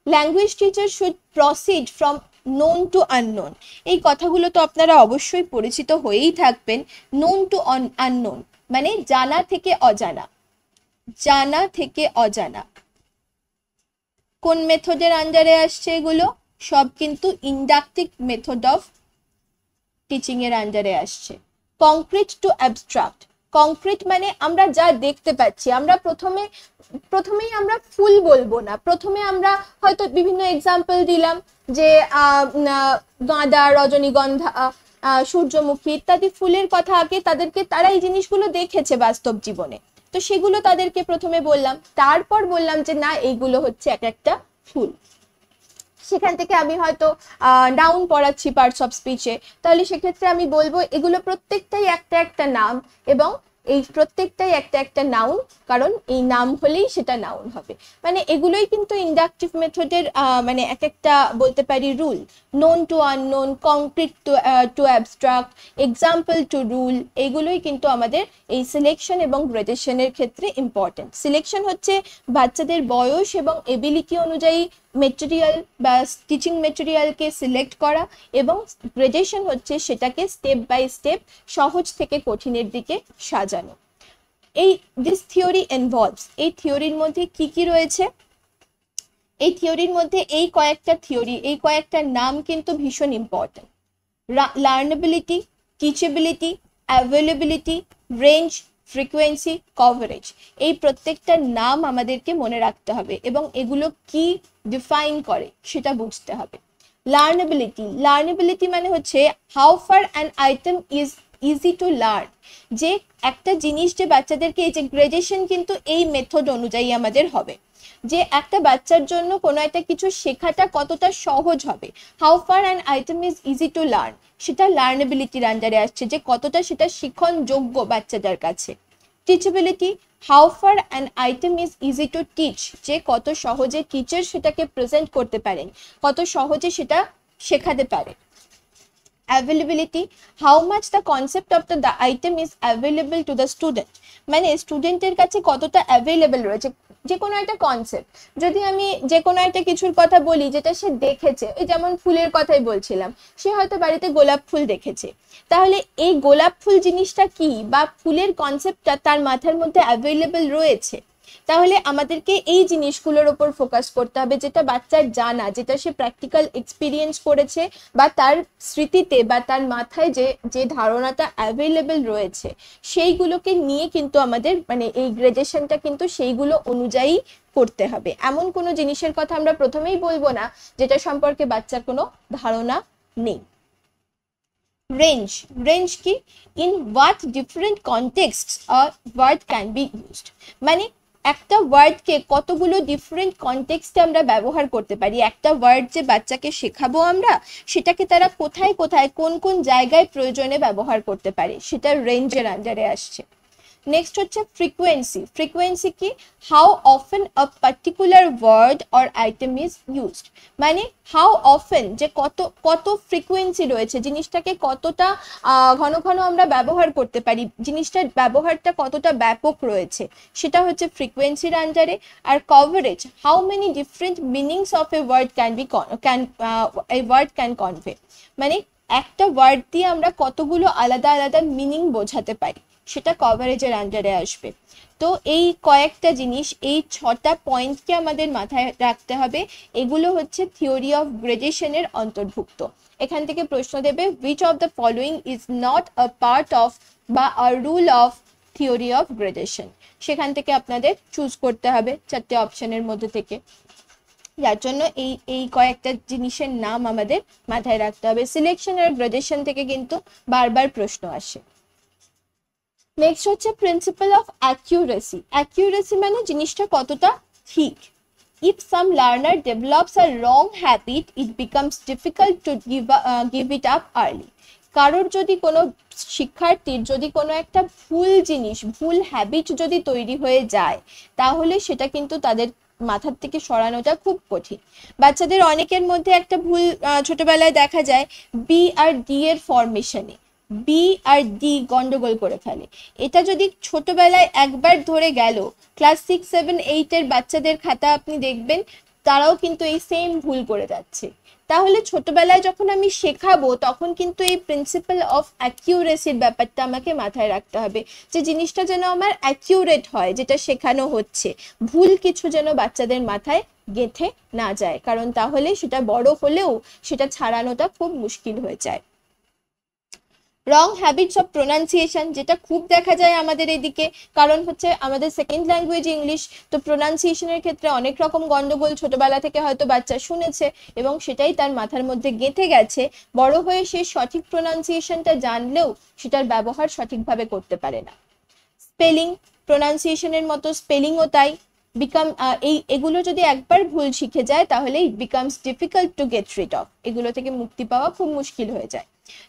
Language teacher should proceed from known to unknown. এই কথাগুলো তো আপনারা অবশ্যই পরিচিত হয়েই থাকবেন। নোন টু আননোন মানে জানা থেকে অজানা, জানা থেকে অজানা। কোন মেথডের আন্ডারে আসছে এগুলো? সব কিন্তু ইন্ডাকটিভ মেথড অফ টিচিং এর আন্ডারে আসছে। Concrete to abstract. কংক্রিট মানে আমরা যা দেখতে পাচ্ছি। আমরা প্রথমেই আমরা ফুল বলবো না, প্রথমে আমরা হয়তো বিভিন্ন এক্সাম্পল দিলাম, যে গাঁদা, রজনীগন্ধা, সূর্যমুখী ইত্যাদি ফুলের কথা আগে তারা এই জিনিসগুলো দেখেছে বাস্তব জীবনে, তো সেগুলো তাদেরকে প্রথমে বললাম, তারপর বললাম যে না, এইগুলো হচ্ছে এক একটা ফুল। সেখান থেকে আমি হয়তো নাউন পড়াচ্ছি পার্টস অফ স্পিচে, তাহলে সেক্ষেত্রে আমি বলবো এগুলো প্রত্যেকটাই একটা একটা নাম, এবং এই প্রত্যেকটাই একটা একটা নাউন, কারণ এই নাম হলেই সেটা নাউন হবে। মানে এগুলোই কিন্তু ইন্ডাকটিভ মেথডের মানে এক একটা বলতে পারি rule. Known to unknown, concrete to abstract, example to rule, এইগুলোই কিন্তু আমাদের এই সিলেকশন এবং গ্রেডেশনের ক্ষেত্রে ইম্পর্টেন্ট। সিলেকশন হচ্ছে বাচ্চাদের বয়স এবং এবিলিটি অনুযায়ী মেটেরিয়াল বা টিচিং মেটেরিয়ালকে সিলেক্ট করা, এবং গ্রেডেশন হচ্ছে সেটাকে স্টেপ বাই স্টেপ সহজ থেকে কঠিনের দিকে সাজানো। এই দিস থিওরি ইনভলভস, এই থিওরির মধ্যে কি কি রয়েছে? এই থিওরির মধ্যে এই কয়েকটা নাম কিন্তু ভীষণ important. Learnability, teachability, availability, range, frequency, coverage, এই প্রত্যেকটা নাম আমাদেরকে মনে রাখতে হবে এবং এগুলো কি ডিফাইন করে সেটা বুঝতে হবে। লার্নেবিলিটি মানে হচ্ছে how far an item is easy to learn, যে একটা জিনিস যে বাচ্চাদেরকে, এই যে গ্রেডেশন কিন্তু এই মেথড অনুযায়ী আমাদের হবে, যে একটা বাচ্চার জন্য কোনো একটা কিছু শেখাটা কতটা সহজ হবে। How far an item is easy to learn, সেটা লার্নেবিলিটির আন্ডারে আসছে, যে কতটা সেটা শিক্ষণযোগ্য বাচ্চাদের কাছে। Teachability, how far an item is easy to teach, যে কত সহজে টিচার সেটাকে প্রেজেন্ট করতে পারেন, কত সহজে সেটা শেখাতে পারে। availability, how much the concept of the item is available to the student, মানে স্টুডেন্টের কাছে কতটা অ্যাভেলেবল রয়েছে যে কোনো একটা কনসেপ্ট। যদি আমি যে কোনো একটা কিছুর কথা বলি যেটা সে দেখেছে, ওই যেমন ফুলের কথাই বলছিলাম, সে হয়তো বাড়িতে গোলাপ ফুল দেখেছে, তাহলে এই গোলাপ ফুল জিনিসটা কি বা ফুলের কনসেপ্টটা তার মাথার মধ্যে অ্যাভেলেবল রয়েছে। তাহলে আমাদেরকে এই জিনিসগুলোর উপর ফোকাস করতে হবে, যেটা বাচ্চার জানা, যেটা সে প্র্যাকটিক্যাল এক্সপিরিয়েন্স করেছে, বা তার স্মৃতিতে বা তার মাথায় যে ধারণাটা অ্যাভেলেবল রয়েছে, সেইগুলোকে নিয়ে কিন্তু আমাদের মানে এই গ্রেডেশনটা কিন্তু সেইগুলো অনুযায়ী করতে হবে। এমন কোনো জিনিসের কথা আমরা প্রথমেই বলবো না যেটা সম্পর্কে বাচ্চার কোনো ধারণা নেই। রেঞ্জ কি? In what different contexts a word can be used, মানে একটা ওয়ার্ডকে কতগুলো ডিফারেন্ট কনটেক্সটে আমরা ব্যবহার করতে পারি। একটা ওয়ার্ড যে বাচ্চাকে শেখাবো আমরা, সেটাকে তারা কোথায় কোথায় কোন কোন জায়গায় প্রয়োজনে ব্যবহার করতে পারে, সেটা রেঞ্জের আন্ডারে আসছে। নেক্সট হচ্ছে ফ্রিকোয়েন্সি কি? How often a particular word or item is used, মানে হাউ অফেন, যে কত ফ্রিকোয়েন্সি রয়েছে, জিনিসটাকে কতটা ঘন ঘন আমরা ব্যবহার করতে পারি, জিনিসটার ব্যবহারটা কতটা ব্যাপক রয়েছে, সেটা হচ্ছে ফ্রিকোয়েন্সির আন্ডারে। আর coverage, how many different meanings of a word can convey, মানে একটা ওয়ার্ড দিয়ে আমরা কতগুলো আলাদা আলাদা মিনিং বোঝাতে পারি, সেটা কভারেজের আন্ডারে আসবে। তো এই কয়েকটা জিনিস, এই 6টা পয়েন্টকে আমাদের মাথায় রাখতে হবে। এগুলো হচ্ছে থিওরি অফ গ্রেডেশনের অন্তর্ভুক্ত। এখান থেকে প্রশ্ন দেবে, which of the following is not a part of বা a rule of theory of gradation, সেখান থেকে আপনাদের চুজ করতে হবে 4টে অপশনের মধ্যে থেকে, যার জন্য এই কয়েকটা জিনিসের নাম আমাদের মাথায় রাখতে হবে। সিলেকশন আর গ্রেডেশন থেকে কিন্তু বারবার প্রশ্ন আসে। নেক্সট হচ্ছে প্রিন্সিপাল অফ অ্যাকিউরেসি। অ্যাকিউরেসি মানে জিনিসটা কতটা ঠিক। If some learner develops a wrong habit, it becomes difficult to give it up early. কারোর যদি কোনো শিক্ষার্থীর যদি কোনো একটা ভুল জিনিস, ভুল হ্যাবিট যদি তৈরি হয়ে যায়, তাহলে সেটা কিন্তু তাদের মাথার থেকে সরানোটা খুব কঠিন। বাচ্চাদের অনেকের মধ্যে একটা ভুল ছোটবেলায় দেখা যায়, বি আর ডি এর ফরমেশনে বি আর ডি গন্ডগোল করে ফেলে। এটা যদি ছোটবেলায় একবার ধরে গেল, ক্লাস 6, 7, 8 এর বাচ্চাদের খাতা আপনি দেখবেন, তারাও কিন্তু এই সেম ভুল করে যাচ্ছে। তাহলে ছোটবেলায় যখন আমি শেখাবো, তখন কিন্তু এই প্রিন্সিপাল অফ অ্যাকিউরেসির ব্যাপারটা আমাকে মাথায় রাখতে হবে, যে জিনিসটা যেন আমার অ্যাকিউরেট হয়, যেটা শেখানো হচ্ছে, ভুল কিছু যেন বাচ্চাদের মাথায় গেঁথে না যায়, কারণ তাহলে সেটা বড় হলেও সেটা ছাড়ানোটা খুব মুশকিল হয়ে যায়। রং হ্যাবিটস অফ প্রোনাউন্সিয়েশন, যেটা খুব দেখা যায় আমাদের এদিকে, কারণ হচ্ছে আমাদের সেকেন্ড ল্যাঙ্গুয়েজ ইংলিশ, তো প্রোনাউন্সিয়েশনের ক্ষেত্রে অনেক রকম গন্ডগোল ছোটবেলা থেকে হয়তো বাচ্চা শুনেছে এবং সেটাই তার মাথার মধ্যে গেঁথে গেছে। বড় হয়ে সে সঠিক প্রোনাউন্সিয়েশনটা জানলেও সেটার ব্যবহার সঠিকভাবে করতে পারে না। স্পেলিং, প্রোনাউন্সিয়েশনের মতো স্পেলিংও তাই। এগুলো যদি একবার ভুল শিখে যায়, তাহলে it becomes difficult to get rid of, এগুলো থেকে মুক্তি পাওয়া খুব মুশকিল হয়ে যায়।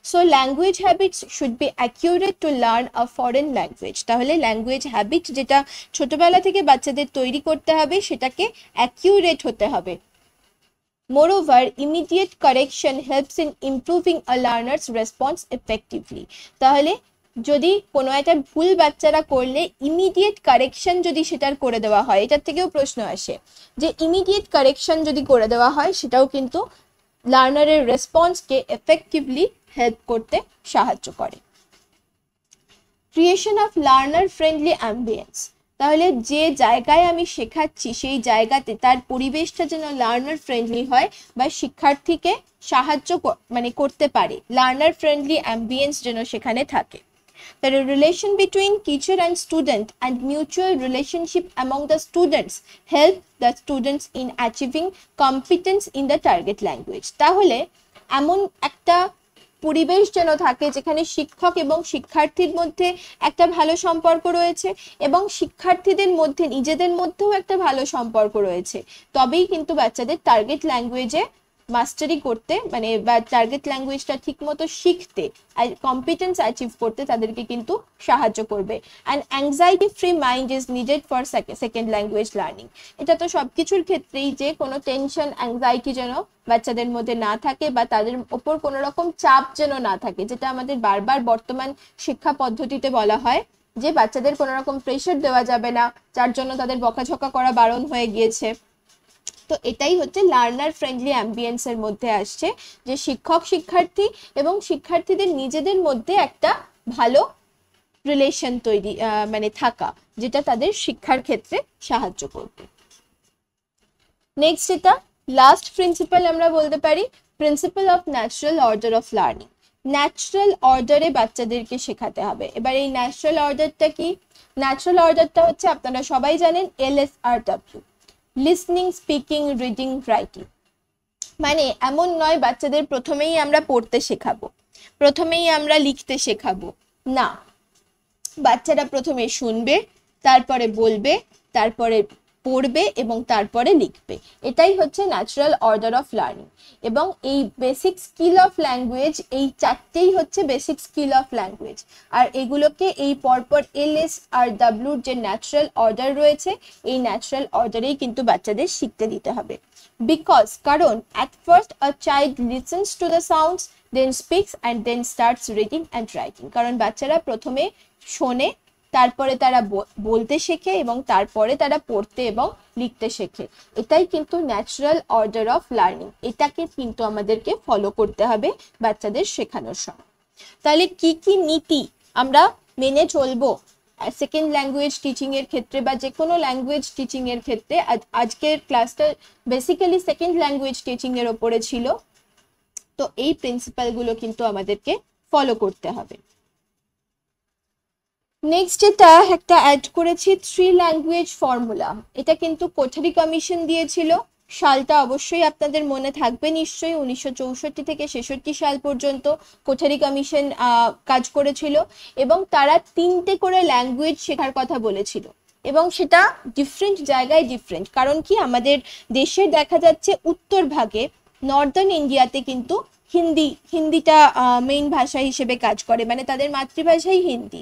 So language habits should be accurate to learn a foreign language. তাহলে ল্যাঙ্গুয়েজ হ্যাবিট যেটা ছোটবেলা থেকে বাচ্চাদের তৈরি করতে হবে, সেটাকে অ্যাকিউরেট হতে হবে। Moreover, immediate correction helps in improving a learner's response effectively. তাহলে যদি কোনো একটা ভুল বাচ্চারা করলে ইমিডিয়েট কারেকশন যদি সেটার করে দেওয়া হয়, এটার থেকেও প্রশ্ন আসে যে ইমিডিয়েট কারেকশন যদি করে দেওয়া হয়, সেটাও কিন্তু লার্নারের রেসপন্সকে এফেক্টিভলি হেল্প করতে সাহায্য করে। Creation of learner friendly ambience. তাহলে যে জায়গায় আমি শেখাচ্ছি, সেই জায়গাতে তার পরিবেশটা যেন লার্নার ফ্রেন্ডলি হয় বা শিক্ষার্থীকে সাহায্য করতে পারে, লার্নার ফ্রেন্ডলি অ্যাম্বিয়েন্স যেন সেখানে থাকে। The relation between teacher and student and mutual relationship among the students help the students in achieving competence in the target language. তাহলে এমন একটা পরিবেশ যেন থাকে যেখানে শিক্ষক এবং শিক্ষার্থীর মধ্যে একটা ভালো সম্পর্ক রয়েছে এবং শিক্ষার্থীদের মধ্যে নিজেদের মধ্যেও একটা ভালো সম্পর্ক রয়েছে, তবেই কিন্তু বাচ্চাদের টার্গেট ল্যাঙ্গুয়েজে মাস্টারি করতে বা টার্গেট ল্যাঙ্গুয়েজটা ঠিক মতো শিখতে আর কম্পিটেন্স অ্যাচিভ করতে তাদেরকে কিন্তু সাহায্য করবে। And anxiety free mind is needed for second language learning. এটা তো সব কিছুর ক্ষেত্রেই, যে কোনো টেনশন অ্যাংজাইটি যেন বাচ্চাদের মধ্যে না থাকে বা তাদের ওপর কোনো রকম চাপ যেন না থাকে, যেটা আমাদের বারবার বর্তমান শিক্ষা পদ্ধতিতে বলা হয় যে বাচ্চাদের কোনো রকম প্রেশার দেওয়া যাবে না, যার জন্য তাদের বকাঝকা করা বারণ হয়ে গিয়েছে। তো এটাই হচ্ছে লার্নার ফ্রেন্ডলি অ্যাম্বিয়েন্সের মধ্যে আসছে, যে শিক্ষক শিক্ষার্থী এবং শিক্ষার্থীদের নিজেদের মধ্যে একটা ভালো রিলেশন তৈরি থাকা, যেটা তাদের শিক্ষার ক্ষেত্রে সাহায্য করবে। নেক্সট এটা লাস্ট প্রিন্সিপাল আমরা বলতে পারি, principal of natural order of learning. Natural অর্ডারে বাচ্চাদেরকে শেখাতে হবে। এবার এই ন্যাচারাল অর্ডারটা কি? ন্যাচারাল অর্ডারটা হচ্ছে, আপনারা সবাই জানেন, LSRW, listening, speaking, reading, writing. মানে এমন নয় বাচ্চাদের প্রথমেই আমরা পড়তে শেখাবো, প্রথমেই আমরা লিখতে শেখাবো, না, বাচ্চারা প্রথমে শুনবে, তারপরে বলবে, তারপরে পড়বে এবং তারপরে লিখবে। এটাই হচ্ছে ন্যাচারাল অর্ডার অফ লার্নিং। এবং এই বেসিক স্কিল অফ ল্যাঙ্গুয়েজ, এই চারটেই হচ্ছে বেসিক স্কিল অফ ল্যাঙ্গুয়েজ। আর এগুলোকে এই পরপর LSRWর যে ন্যাচারাল অর্ডার রয়েছে, এই ন্যাচারাল অর্ডারেই কিন্তু বাচ্চাদের শিখতে দিতে হবে। কারণ at first a child listens to the sounds, then speaks and then starts reading and writing. কারণ বাচ্চারা প্রথমে শোনে, তারপরে তারা বলতে শেখে এবং তারপরে তারা পড়তে এবং লিখতে শেখে। এটাই কিন্তু ন্যাচারাল অর্ডার অফ লার্নিং। এটাকে কিন্তু আমাদেরকে ফলো করতে হবে বাচ্চাদের শেখানোর সময়। তাহলে কি কি নীতি আমরা মেনে চলবো সেকেন্ড ল্যাঙ্গুয়েজ টিচিং এর ক্ষেত্রে বা যে কোনো ল্যাঙ্গুয়েজ টিচিং এর ক্ষেত্রে? আজকের ক্লাসটা বেসিক্যালি সেকেন্ড ল্যাঙ্গুয়েজ টিচিং এর ওপরে ছিল, তো এই প্রিন্সিপাল গুলো কিন্তু আমাদেরকে ফলো করতে হবে। নেক্সট এটা একটা অ্যাড করেছি 3 ল্যাঙ্গুয়েজ ফর্মুলা। এটা কিন্তু কোঠারি কমিশন দিয়েছিল, সালটা অবশ্যই আপনাদের মনে থাকবে নিশ্চয়ই, 1964 থেকে 66 সাল পর্যন্ত কোঠারি কমিশন কাজ করেছিল এবং তারা 3টে করে ল্যাঙ্গুয়েজ শেখার কথা বলেছিল এবং সেটা ডিফারেন্ট জায়গায় ডিফারেন্ট। কারণ কি আমাদের দেশের দেখা যাচ্ছে উত্তর ভাগে নর্দার্ন ইন্ডিয়াতে কিন্তু হিন্দিটা মেইন ভাষা হিসেবে কাজ করে, মানে তাদের মাতৃভাষাই হিন্দি,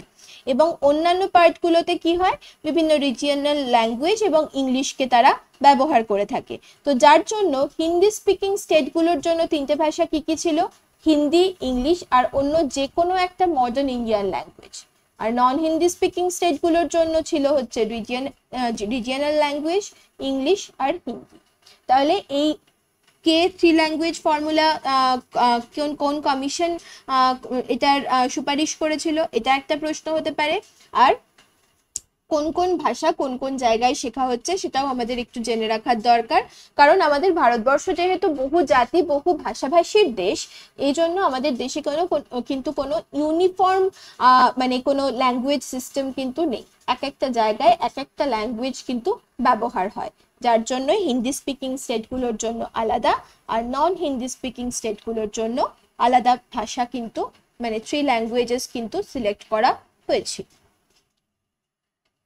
এবং অন্যান্য পার্টগুলোতে কি হয় বিভিন্ন রিজিয়নাল ল্যাঙ্গুয়েজ এবং ইংলিশকে তারা ব্যবহার করে থাকে। তো যার জন্য হিন্দি স্পিকিং স্টেটগুলোর জন্য 3টে ভাষা কি কি ছিল, হিন্দি, ইংলিশ আর অন্য যে কোনো একটা মডার্ন ইন্ডিয়ান ল্যাঙ্গুয়েজ। আর নন হিন্দি স্পিকিং স্টেটগুলোর জন্য ছিল হচ্ছে রিজিয়নাল ল্যাঙ্গুয়েজ, ইংলিশ আর হিন্দি। তাহলে এই থ্রি ল্যাঙ্গুয়েজ ফর্মুলা কোন কোন কমিশন এটার সুপারিশ করেছিল, এটা একটা প্রশ্ন হতে পারে। আর কোন কোন ভাষা কোন কোন জায়গায় শেখা হচ্ছে সেটাও আমাদের একটু জেনে রাখার দরকার, কারণ আমাদের ভারতবর্ষ যেহেতু বহু জাতি বহু ভাষাভাষীর দেশ, এই জন্য আমাদের দেশে কিন্তু কোনো ইউনিফর্ম মানে কোনো ল্যাঙ্গুয়েজ সিস্টেম কিন্তু নেই। এক একটা জায়গায় এক একটা ল্যাঙ্গুয়েজ কিন্তু ব্যবহার হয়, যার জন্য হিন্দি স্পিকিং স্টেটগুলোর জন্য আলাদা আর নন হিন্দি স্পিকিং স্টেটগুলোর জন্য আলাদা ভাষা কিন্তু মানে 3 ল্যাঙ্গুয়েজেস কিন্তু সিলেক্ট করা হয়েছিল।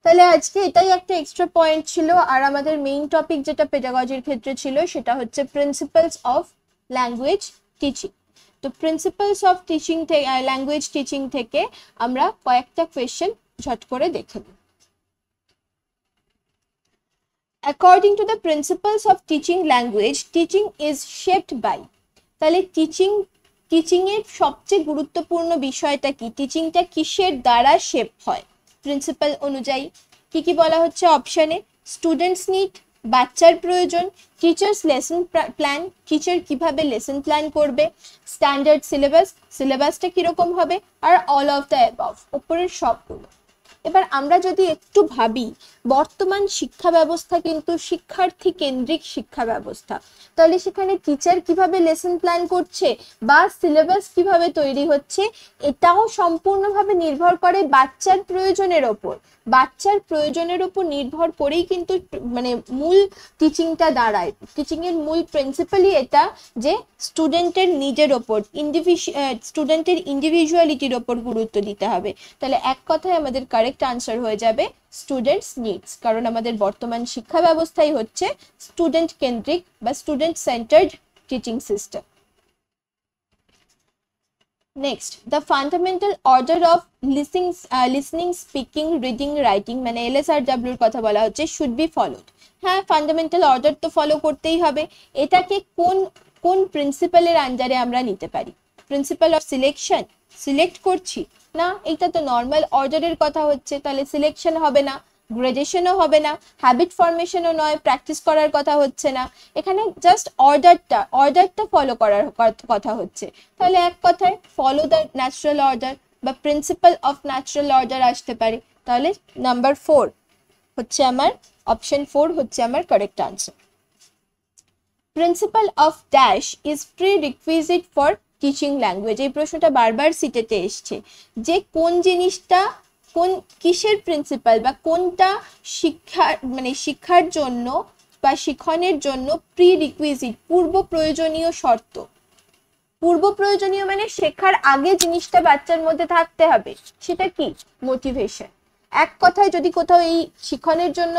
তাহলে আজকে এটাই একটা এক্সট্রা পয়েন্ট ছিল। আর আমাদের মেইন টপিক যেটা পেডাগজির ক্ষেত্রে ছিল সেটা হচ্ছে প্রিন্সিপালস অফ ল্যাঙ্গুয়েজ টিচিং। তো principles of teaching language teaching থেকে আমরা কয়েকটা কোয়েশ্চেন ঝট করে দেখে নিই। According to the principles of teaching language, teaching is shaped by, তাহলে টিচিং এর সবচেয়ে গুরুত্বপূর্ণ বিষয়টা কি, টিচিংটা কিসের দ্বারা শেপ হয় প্রিন্সিপাল অনুযায়ী। কি কি বলা হচ্ছে অপশনে, স্টুডেন্টস নিড, বাচ্চার প্রয়োজন, টিচার্স লেসন প্ল্যান, টিচার কিভাবে লেসন প্ল্যান করবে, স্ট্যান্ডার্ড সিলেবাসটা কিরকম হবে, আর অল অফ দ্য অ্যাবভ, উপরের সবগুলো। এবার আমরা যদি একটু ভাবি, বর্তমান শিক্ষা ব্যবস্থা কিন্তু শিক্ষার্থী কেন্দ্রিক শিক্ষা ব্যবস্থা, তাহলে সেখানে টিচার কিভাবে লেসন প্ল্যান করছে বা সিলেবাস কিভাবে তৈরি হচ্ছে এটাও সম্পূর্ণভাবে নির্ভর করে বাচ্চার প্রয়োজনের ওপর। বাচ্চার প্রয়োজনের উপর নির্ভর করেই কিন্তু মানে মূল টিচিংটা দাঁড়ায়। টিচিং এর মূল প্রিন্সিপালই এটা যে স্টুডেন্টের নিজের ওপর স্টুডেন্টের ইন্ডিভিজুয়ালিটির ওপর গুরুত্ব দিতে হবে। তাহলে এক কথায় আমাদের কারেক্ট আনসার হয়ে যাবে স্টুডেন্টস নিডস, কারণ আমাদের বর্তমান শিক্ষা ব্যবস্থাই হচ্ছে স্টুডেন্ট কেন্দ্রিক বা student centred teaching system. Next, the fundamental order of listening, speaking, reading, writing মানে LSRW এর কথা বলা হচ্ছে শুড বি ফলোড। হ্যাঁ, ফান্ডামেন্টাল অর্ডার তো ফলো করতেই হবে। এটাকে কোন কোন প্রিন্সিপালের আন্ডারে আমরা নিতে পারি, প্রিন্সিপাল অফ সিলেকশন, সিলেক্ট করছি না, এটা তো নর্মাল অর্ডারের কথা হচ্ছে, তাহলে সিলেকশন হবে না, গ্রেডেশনও হবে না, হ্যাবিট ফরমেশনও নয়, প্র্যাকটিস করার কথা হচ্ছে না, এখানে জাস্ট অর্ডারটা ফলো করার কথা হচ্ছে। তাহলে এক কথায় ফলো দ্য ন্যাচারাল অর্ডার বা প্রিন্সিপাল অফ ন্যাচারাল অর্ডার আসতে পারে। তাহলে নাম্বার 4 হচ্ছে আমার অপশন 4 হচ্ছে আমার correct answer. Principal of dash is prerequisite for teaching language, এই প্রশ্নটা বারবার সিটেতে এসছে যে কোন জিনিসটা কিসের প্রিন্সিপাল বা কোনটা শিক্ষার জন্য বা শিক্ষণের জন্য প্রিরিকুইজিট পূর্ব প্রয়োজনীয় শর্ত। পূর্ব প্রয়োজনীয় মানে শেখার আগে জিনিসটা বাচ্চার মধ্যে থাকতে হবে, সেটা কি মোটিভেশন। এক কথায় যদি কোথাও এই শিক্ষণের জন্য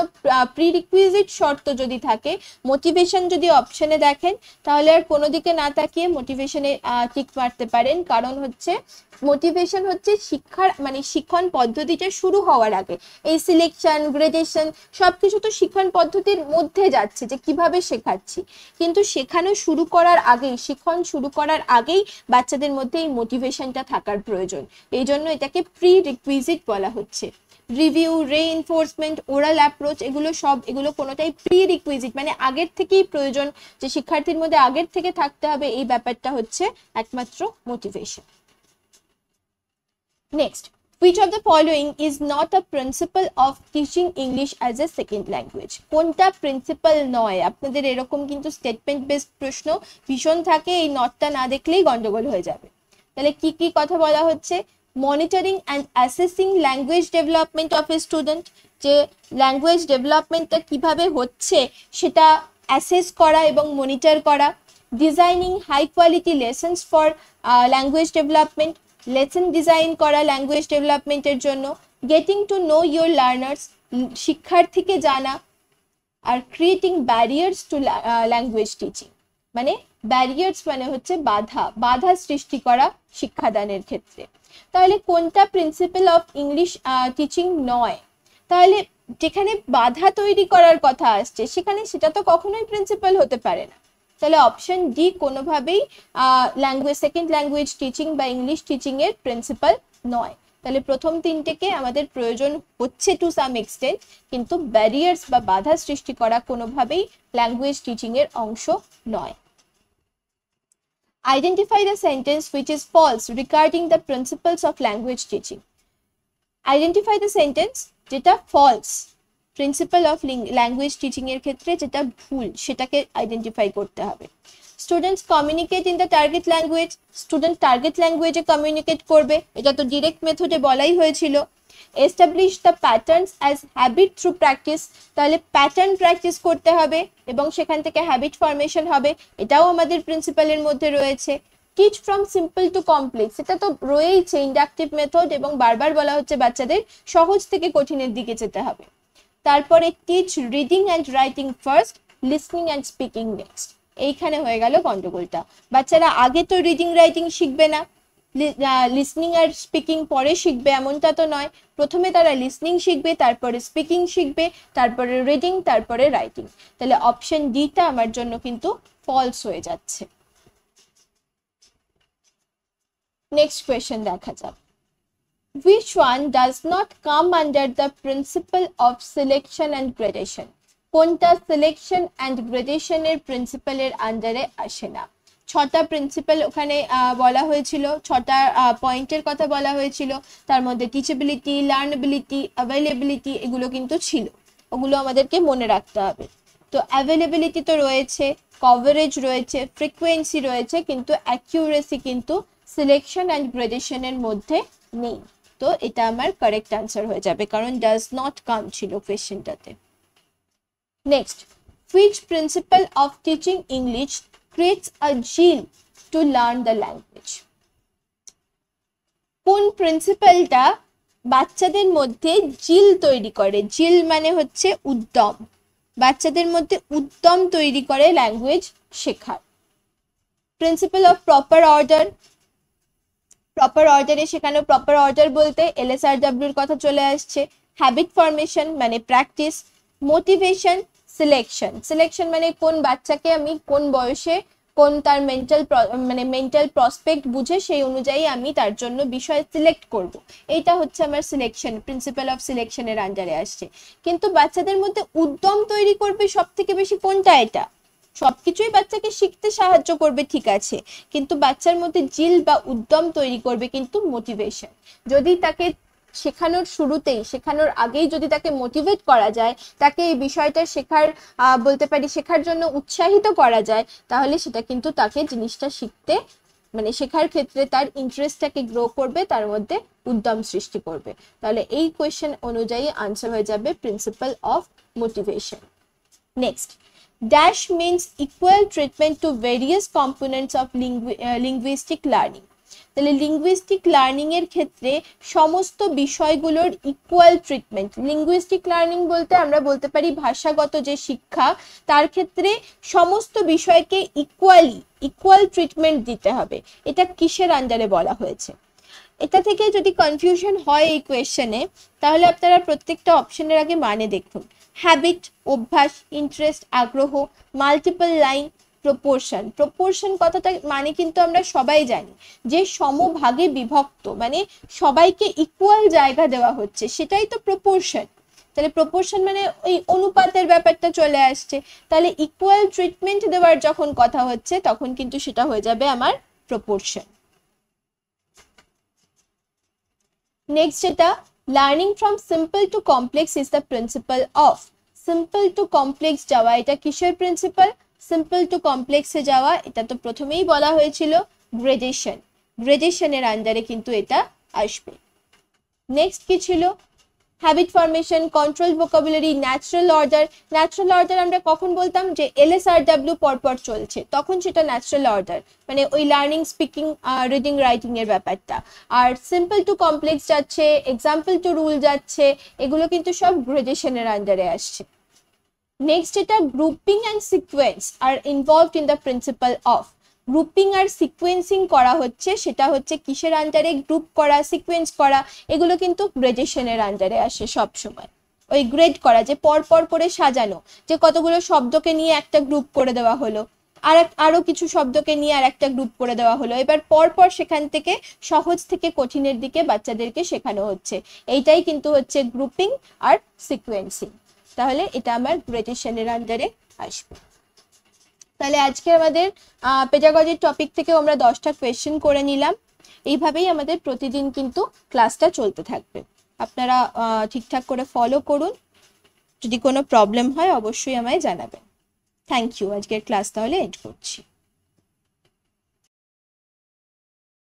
প্রিরিকুইজিট শর্ত যদি থাকে, মোটিভেশন যদি অপশনে দেখেন তাহলে আর কোনো দিকে না তাকিয়ে মোটিভেশনে টিক মারতে পারেন। কারণ হচ্ছে মোটিভেশন হচ্ছে শিক্ষণ পদ্ধতিটা শুরু হওয়ার আগে। এই সিলেকশন, গ্রেডেশন সবকিছু তো শিক্ষণ পদ্ধতির মধ্যে যাচ্ছে যে কিভাবে শেখাচ্ছি, কিন্তু শেখানো শুরু করার আগেই, শিক্ষণ শুরু করার আগেই বাচ্চাদের মধ্যে এই মোটিভেশনটা থাকার প্রয়োজন। এই জন্য এটাকে প্রিরিকুইজিট বলা হচ্ছে। রিভিউ, রেইনফোর্সমেন্ট, ওরাল অ্যাপ্রোচ এগুলো কোনোটাই প্রিরিকুইজিট মানে আগের থেকেই প্রয়োজন, যে শিক্ষার্থীর মধ্যে আগের থেকে থাকতে হবে, এই ব্যাপারটা হচ্ছে একমাত্র motivation. Next, which of the following is not a principle of teaching English as a second language? কোনটা প্রিন্সিপাল নয়? আপনাদের এরকম কিন্তু স্টেটমেন্ট বেসড প্রশ্ন ভীষণ থাকে, এই নটটা না দেখলেই গন্ডগোল হয়ে যাবে। তাহলে কি কি কথা বলা হচ্ছে, monitoring and assessing language development of a student, যে ল্যাঙ্গুয়েজ ডেভেলপমেন্টটা কিভাবে হচ্ছে সেটা অ্যাসেস করা এবং মনিটর করা, designing high quality lessons for language development, lesson design করা ল্যাঙ্গুয়েজ ডেভেলপমেন্টের জন্য, getting to know your learners, শিক্ষার্থীকে জানা, আর creating barriers to language teaching, মানে ব্যারিয়ার্স মানে হচ্ছে বাধা সৃষ্টি করা শিক্ষাদানের ক্ষেত্রে। তাহলে কোনটা প্রিন্সিপাল অফ ইংলিশ টিচিং নয়? তাহলে যেখানে বাধা তৈরি করার কথা আসছে সেখানে সেটা তো কখনোই প্রিন্সিপাল হতে পারে না। তাহলে অপশন ডি কোনোভাবেই সেকেন্ড ল্যাঙ্গুয়েজ টিচিং বা ইংলিশ টিচিং এর প্রিন্সিপাল নয়। তাহলে প্রথম তিনটেকে আমাদের প্রয়োজন হচ্ছে টু সাম এক্সটেন্ট, কিন্তু ব্যারিয়ার্স বা বাধা সৃষ্টি করা কোনোভাবেই ল্যাঙ্গুয়েজ টিচিং এর অংশ নয়। Identify the sentence which is false regarding the principles of language teaching. Identify the sentence যেটা false principle of language teaching এর ক্ষেত্রে যেটা ভুল সেটাকে আইডেন্টিফাই করতে হবে। Students communicate in the target language, student target ল্যাঙ্গুয়েজে কমিউনিকেট করবে, এটা তো ডিরেক্ট মেথডে বলাই হয়েছিল। Establish the patterns as habit through practice, তাহলে প্যাটার্ন প্র্যাকটিস করতে হবে এবং সেখান থেকে হ্যাবিট ফরমেশন হবে, এটাও আমাদের প্রিন্সিপালের মধ্যে রয়েছে। Teach from simple to complex, এটা তো রয়েইছে ইন্ডাকটিভ মেথড এবং বারবার বলা হচ্ছে বাচ্চাদের সহজ থেকে কঠিনের দিকে যেতে হবে। তারপরে teach reading and writing first, listening and speaking next. এইখানে হয়ে গেল গন্ডগোলটা। বাচ্চারা আগে তো রিডিং রাইটিং শিখবে না, লিসনিং আর স্পিকিং পরে শিখবে এমনটা তো নয়। প্রথমে তারা লিসনিং শিখবে, তারপরে স্পিকিং শিখবে, তারপরে রিডিং, তারপরে রাইটিং। তাহলে অপশন ডিটা আমার জন্য কিন্তু ফলস হয়ে যাচ্ছে। নেক্সট কোয়েশ্চেন দেখা যাক। Which one does not come under the principle of selection and gradation? কোনটা সিলেকশন অ্যান্ড গ্রেডেশনের প্রিন্সিপালের আন্ডারে আসে না? ছটা প্রিন্সিপাল ওখানে বলা হয়েছিল, ছটা পয়েন্টের কথা বলা হয়েছিল, তার মধ্যে টিচেবিলিটি, লার্নেবিলিটি, অ্যাভেলেবিলিটি এগুলো কিন্তু ছিল, ওগুলো আমাদেরকে মনে রাখতে হবে। তো অ্যাভেলেবিলিটি তো রয়েছে, কভারেজ রয়েছে, ফ্রিকোয়েন্সি রয়েছে, কিন্তু অ্যাকিউরেসি কিন্তু সিলেকশন অ্যান্ড গ্রেডেশনের মধ্যে নেই। তো এটা আমার কারেক্ট আনসার হয়ে যাবে, কারণ ডাজ নট কাম ছিল কোয়েশ্চেনটাতে। Next, which principle of teaching English creates a zeal to learn the language? কোন প্রিন্সিপালটা বাচ্চাদের মধ্যে জিল তৈরি করে? জিল মানে হচ্ছে উদ্যম, বাচ্চাদের মধ্যে উদ্যম তৈরি করে ল্যাঙ্গুয়েজ শেখার। Principal of proper order, proper অর্ডারে শেখানো, প্রপার অর্ডার বলতে এলএসআরডব্লিউর কথা চলে আসছে। হ্যাবিট ফরমেশন মানে প্র্যাকটিস, মোটিভেশন, সিলেকশন, সিলেকশন মানে কোন বাচ্চাকে আমি কোন বয়সে কোন তার মেন্টাল প্রসপেক্ট বুঝে সেই অনুযায়ী আমি তার জন্য বিষয় সিলেক্ট করব, এইটা হচ্ছে আমার সিলেকশন, প্রিন্সিপাল অফ সিলেকশনের আন্ডারে আসছে। কিন্তু বাচ্চাদের মধ্যে উদ্যম তৈরি করবে সব থেকে বেশি কোনটা? এটা সবকিছুই বাচ্চাকে শিখতে সাহায্য করবে, ঠিক আছে, কিন্তু বাচ্চার মধ্যে জিল বা উদ্যম তৈরি করবে কিন্তু মোটিভেশন। যদি তাকে শেখানোর শুরুতেই, শেখানোর আগেই যদি তাকে মোটিভেট করা যায়, তাকে এই বিষয়টা শেখার বলতে পারি শেখার জন্য উৎসাহিত করা যায়, তাহলে সেটা কিন্তু তাকে জিনিসটা শিখতে মানে শেখার ক্ষেত্রে তার ইন্টারেস্টটাকে গ্রো করবে, তার মধ্যে উদ্যম সৃষ্টি করবে। তাহলে এই কোয়েশ্চেন অনুযায়ী আনসার হয়ে যাবে principal of motivation. Next, dash means equal treatment to various components of linguistic learning. তাহলে লিঙ্গুইস্টিক লার্নিং এর ক্ষেত্রে সমস্ত বিষয়গুলোর ইকুয়াল ট্রিটমেন্ট, লিঙ্গুইস্টিক লার্নিং বলতে আমরা বলতে পারি ভাষাগত যে শিক্ষা, তার ক্ষেত্রে সমস্ত বিষয়কে ইকুয়াল ট্রিটমেন্ট দিতে হবে। এটা কিসের আন্ডারে বলা হয়েছে? এটা থেকে যদি কনফিউশন হয় এই কোয়েশ্চেনে, তাহলে আপনারা প্রত্যেকটা অপশনের আগে মানে দেখুন। হ্যাবিট অভ্যাস, ইন্টারেস্ট আগ্রহ, মাল্টিপল লাইন, প্রপোর্শন। প্রপোর্শন কথাটা মানে কিন্তু আমরা সবাই জানি যে সমভাগে বিভক্ত, মানে সবাইকে ইকুয়াল জায়গা দেওয়া হচ্ছে, সেটাই তো প্রপোর্শন। তাহলে প্রপোর্শন মানে ওই অনুপাতের ব্যাপারটা চলে আসছে। তাহলে ইকুয়াল ট্রিটমেন্ট দেওয়ার যখন কথা হচ্ছে তখন কিন্তু সেটা হয়ে যাবে আমার প্রপোর্শন। নেক্সট, যেটা learning from simple to complex is the principle of. Simple to complex যাওয়া, এটা কিসের প্রিন্সিপাল? সিম্পল টু কমপ্লেক্সে যাওয়া, এটা তো প্রথমেই বলা হয়েছিল গ্রেডেশন, গ্রেডেশনের আন্ডারে কিন্তু এটা আসবে। নেক্সট কি ছিল? Habit formation, control vocabulary, natural order. Natural order আমরা কখন বলতাম যে LSRW পরপর চলছে, তখন সেটা ন্যাচারাল অর্ডার, মানে ওই লার্নিং, স্পিকিং, রিডিং, রাইটিং এর ব্যাপারটা। আর সিম্পল টু কমপ্লেক্স যাচ্ছে, এক্সাম্পল টু রুল যাচ্ছে, এগুলো কিন্তু সব গ্রেডেশনের আন্ডারে আসছে। নেক্সট, এটা grouping and sequence are involved in the principle of. Grouping আর সিকোয়েন্সিং করা হচ্ছে, সেটা হচ্ছে কিসের আন্ডারে? গ্রুপ করা, সিকোয়েন্স করা, এগুলো কিন্তু গ্রেডেশনের আন্ডারে আসে সব সময়। ওই গ্রেড করা, যে পর পর করে সাজানো, যে কতগুলো শব্দকে নিয়ে একটা গ্রুপ করে দেওয়া হলো, আরো কিছু শব্দকে নিয়ে আর একটা গ্রুপ করে দেওয়া হলো, এবার পর পর সেখান থেকে সহজ থেকে কঠিনের দিকে বাচ্চাদেরকে শেখানো হচ্ছে। এইটাই কিন্তু হচ্ছে গ্রুপিং আর সিকোয়েন্সিং। তাহলে এটা আমার গ্রেডেশনের আন্ডারে আসবে। তাহলে আজকে আমাদের পেডাগজির টপিক থেকে আমরা 10টা কোয়েশ্চেন করে নিলাম। এইভাবেই আমাদের প্রতিদিন কিন্তু ক্লাসটা চলতে থাকবে। আপনারা ঠিকঠাক করে ফলো করুন। যদি কোনো প্রবলেম হয় অবশ্যই আমায় জানাবেন। Thank you. আজকের ক্লাস তাহলে এন্ড করছি।